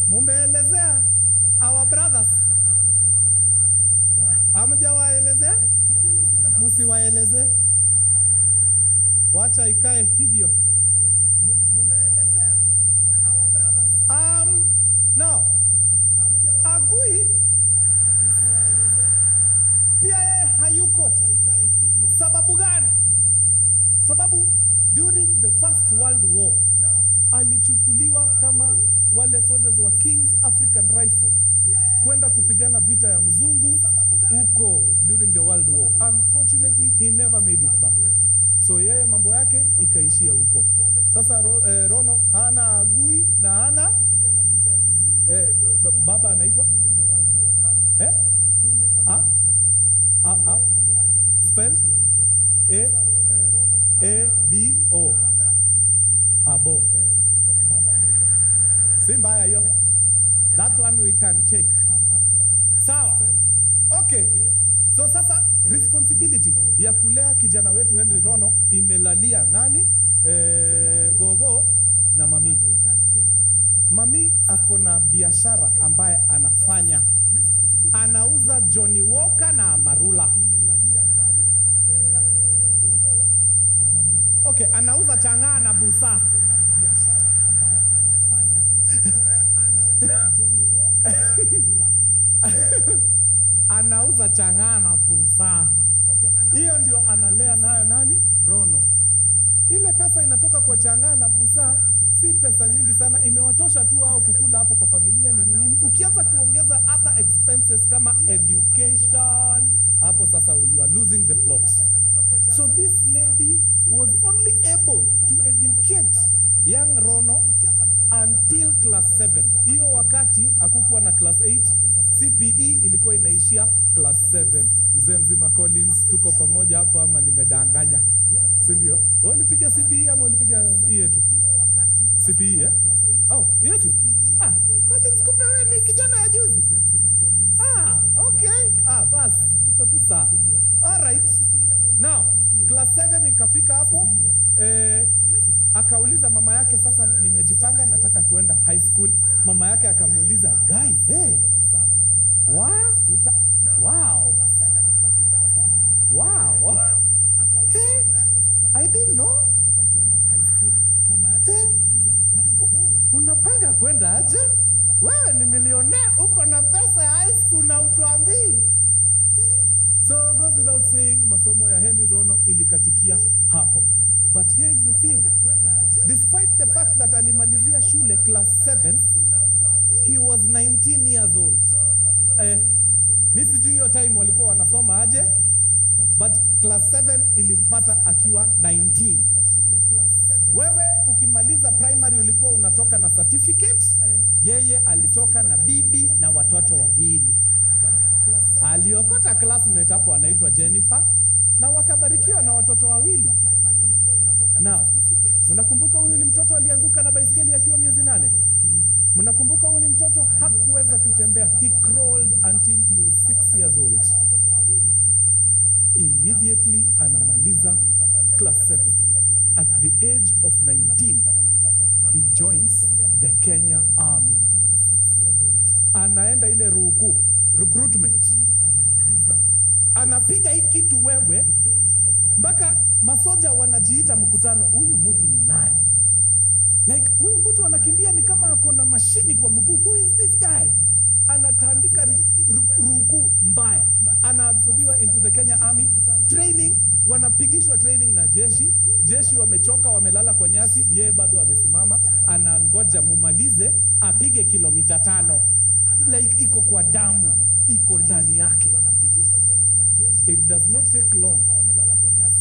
Mumeelezea our brothers? Hamjawaelezea? Musiwaeleze. Wacha ikae hivyo. Mumeelezea our brothers? Now, Agui pia yeye hayuko. Sababu gani? Sababu during the First World War alichukuliwa kama wale soldiers wa King's African Rifle kwenda kupigana vita ya mzungu huko during the World War. Unfortunately, he never made it back. So yeye mambo yake ikaishia huko. Sasa Rono hana agui na hana baba anaitwa spell A-B-O abo. Si mbaya hiyo. That one we can take. Sawa. Okay. So sasa responsibility ya kulea kijana wetu Henry Rono imelalia nani? Gogo na mami. Mami akona biashara ambaye anafanya. Anauza Johnny Walker na Amarula. Okay, anauza chang'aa na busa. Anauza chang'aa na busa. Hiyo ndio analea nayo nani? Rono. Ile pesa inatoka kwa chang'aa na busa, si pesa nyingi sana, imewatosha tu hao kukula hapo kwa familia nini. Ukianza kuongeza other expenses kama education, hapo sasa you are losing the plot. So this lady was only able to educate young Rono until class 7. Hiyo wakati hakukuwa na class 8, CPE ilikuwa inaishia class 7. Mzee mzima Collins, tuko pamoja hapo ama nimedanganya? Si ndio? Wewe ulipiga CPE ama ulipiga yetu? CPE yetu. Collins, kumbe wewe ni kijana ya juzi. Okay. Bas, tuko tu sawa. All right. Now, class 7 ikafika hapo, akauliza mama yake, sasa nimejipanga nataka kuenda high school. Mama yake akamuuliza, "Guy, wow. Hey, I didn't know. Unapanga kwenda aje? Wewe ni millionaire, uko na pesa ya high school na utuambii." So it goes without saying, masomo ya Henry Rono ilikatikia hapo. But here's the thing. Despite the fact that alimalizia shule class 7, he was 19 years old. Mimi sijui hiyo time walikuwa wanasoma aje, but class 7 ilimpata akiwa 19. Wewe ukimaliza primary ulikuwa unatoka na certificate, yeye alitoka na bibi na watoto wawili. Aliokota classmate hapo anaitwa Jennifer na wakabarikiwa na watoto wawili. Now, mnakumbuka huyu ni mtoto alianguka na baiskeli akiwa miezi 8? Mnakumbuka huyu ni mtoto hakuweza kutembea. He crawled until he was 6 years old. Immediately anamaliza class 7. At the age of 19, he joins the Kenya Army. Anaenda ile recruitment. Anapiga hii kitu wewe, mpaka masoja wanajiita mkutano, huyu mtu ni nani? Like, huyu mtu anakimbia ni kama akona mashini kwa mguu. Who is this guy? Anatandika ruku mbaya. Anaabsorbiwa into the Kenya Army. Training, wanapigishwa training na jeshi. Jeshi wamechoka, wamelala kwa nyasi, yeye bado amesimama, anangoja mumalize, apige kilomita 5. Like, iko kwa damu, iko ndani yake. It does not take long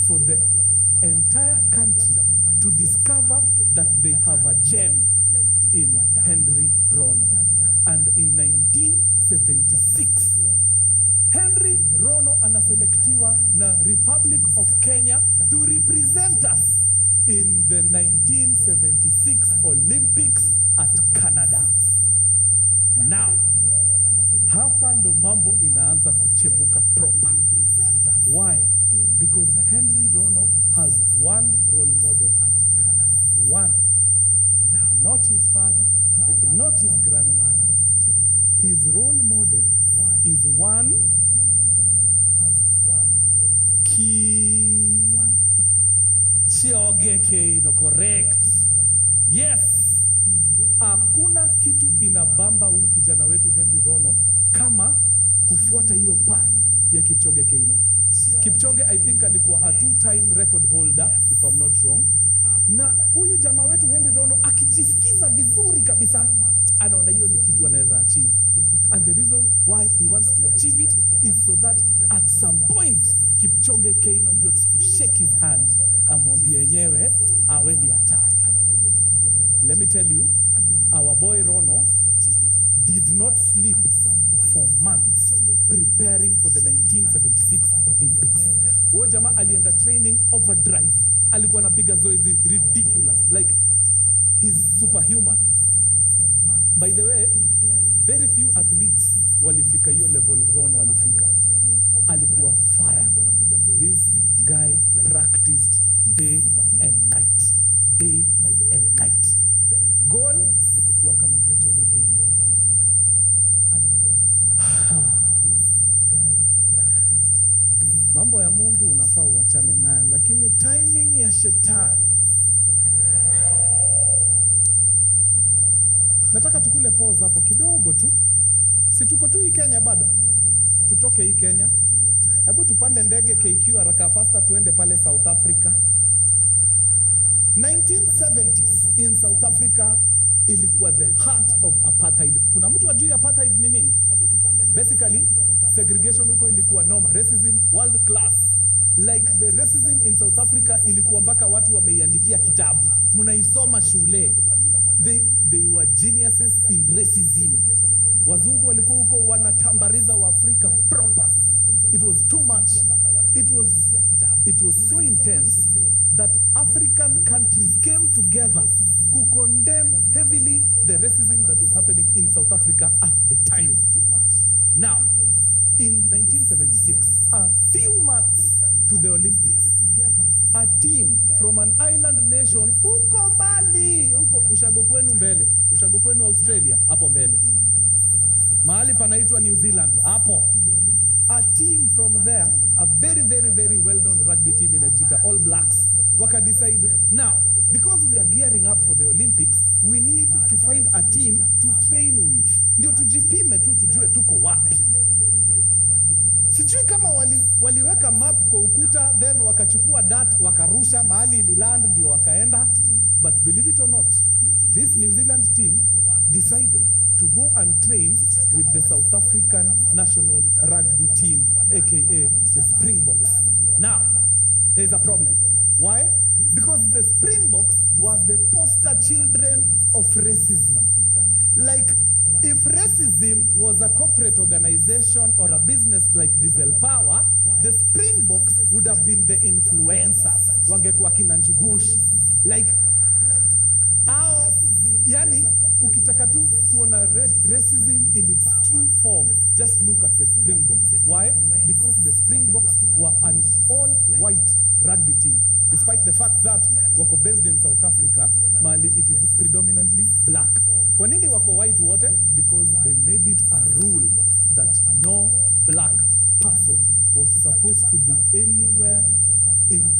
for the entire country to discover that they have a gem in Henry Rono. And in 1976, Henry Rono anaselektiwa na Republic of Kenya to represent us in the 1976 Olympics at Canada. Now, hapa ndo mambo inaanza kuchemuka proper. Why? Because Henry Rono has one role model. One. Not his father, not his grandmother. His role model is one Kipchoge Keino, correct? Yes. Hakuna kitu inabamba huyu kijana wetu Henry Rono kama kufuata hiyo path ya Kipchoge Keino. Kipchoge, I think, alikuwa a 2-time record holder, if I'm not wrong. Na huyu jamaa wetu Henry Rono akijisikiza vizuri kabisa, anaona hiyo ni kitu anaweza achieve. And the reason why he wants to achieve it is so that at some point Kipchoge Keino gets to shake his hand amwambie yenyewe awe ni hatari. Let me tell you, our boy Rono did not sleep for months preparing for the 1976 Olympics. Huyo jamaa alienda training overdrive. Alikuwa anapiga zoezi ridiculous, like he's superhuman. By the way, very few athletes walifika hiyo level Rono alifika. Alikuwa fire. This guy practiced day and night. Day and night. Goal ni kukua kama Kipchoge Keino. Alikuwa fire. Mambo ya Mungu unafaa uachane nayo, lakini timing ya shetani. Nataka tukule pause hapo kidogo tu. Si tuko tu hii Kenya bado? Tutoke hii Kenya. Hebu tupande ndege KQ haraka faster tuende pale South Africa. 1970s in South Africa ilikuwa the heart of apartheid. Kuna mtu ajui apartheid ni nini? Basically, segregation huko ilikuwa noma. Racism world class. Like the racism in South Africa ilikuwa mpaka watu wameiandikia kitabu. Munaisoma shule. They were geniuses in racism. Wazungu walikuwa huko wanatambariza wa Afrika proper. It was too much. It was so intense that African countries came together to condemn heavily the racism that was happening in South Africa at the time. Now, in 1976, a few months to the Olympics, a team from an island nation, uko mbali, uko ushago kwenu Australia, hapo mbele. Mahali panaitwa New Zealand, hapo. A team from there, a very, very, very well-known rugby team in Ejita, All Blacks, waka decide, now, because we are gearing up for the Olympics, we need to find a team to train with. Ndio tujipime tu tujue tuko wapi. Sijui kama waliweka map kwa ukuta, then wakachukua dat, wakarusha mahali ililand ndio wakaenda. But believe it or not, this New Zealand team decided to go and train with the South African national rugby team, aka the Springboks. Now, there's a problem. Why? Because the Springboks were the poster children of racism. Like, if racism was a corporate organization or a business like Diesel Power, the Springboks would have been the influencers. Wangekuwa kina Njugush. Like, yani, ukitaka tu kuona racism in its true form, just look at the Springboks. Why? Because the Springboks were an all-white rugby team. Despite the fact that wako based in South Africa, Mali, it is predominantly black. Kwa nini wako white wote? Because they made it a rule that no black person was supposed to be anywhere in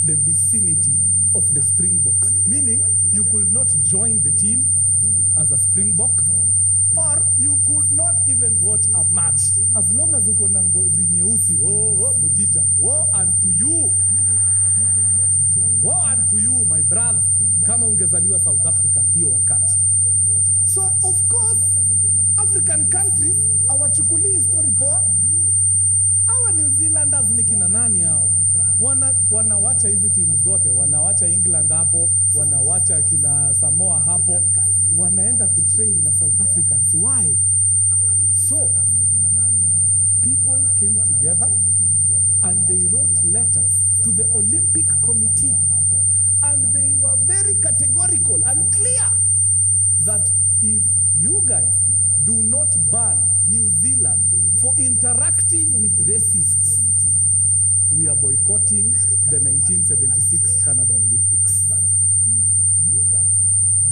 the vicinity of the Springboks. Meaning, you could not join the team as a Springbok, or you could not even watch a match. As long as uko na ngozi nyeusi, butita, unto you. Woe unto you, my brother, kama ungezaliwa South Africa hiyo wakati. So, of course, African countries hawachukuli story poa. Hawa New Zealanders ni kina nani hao? Wanawacha hizi teams zote, wanawacha England hapo, wanawacha kina Samoa hapo, wanaenda kutrain na South Africans. Why? So, people came together and they wrote letters to the Olympic Committee, and they were very categorical and clear that if you guys do not ban New Zealand for interacting with racists, we are boycotting the 1976 Canada Olympics.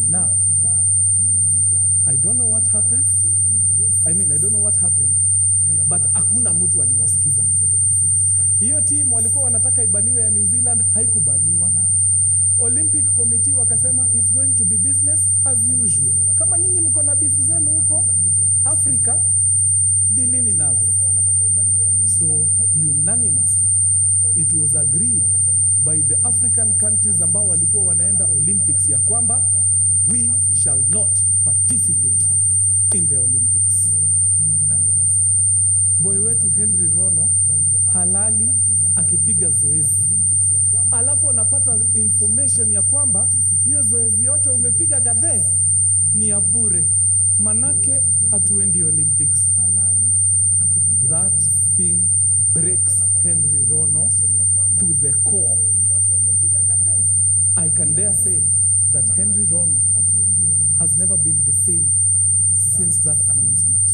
Now, I don't know what happened. I don't know what happened, but hakuna mtu aliwasikiza. Hiyo team walikuwa wanataka ibaniwe ya New Zealand, haikubaniwa. Olympic Committee wakasema it's going to be business as usual. Kama nyinyi mko na beef zenu huko Afrika, dilini nazo. So unanimously it was agreed by the African countries ambao walikuwa wanaenda Olympics ya kwamba we shall not participate in the Olympics. Boy wetu Henry Rono halali akipiga zoezi. alafu wanapata information ya kwamba hiyo zoezi yote umepiga gadhe ni ya bure, manake hatuendi Olympics. That thing breaks Henry Rono to the core. I can dare say that Henry Rono has never been the same since that announcement.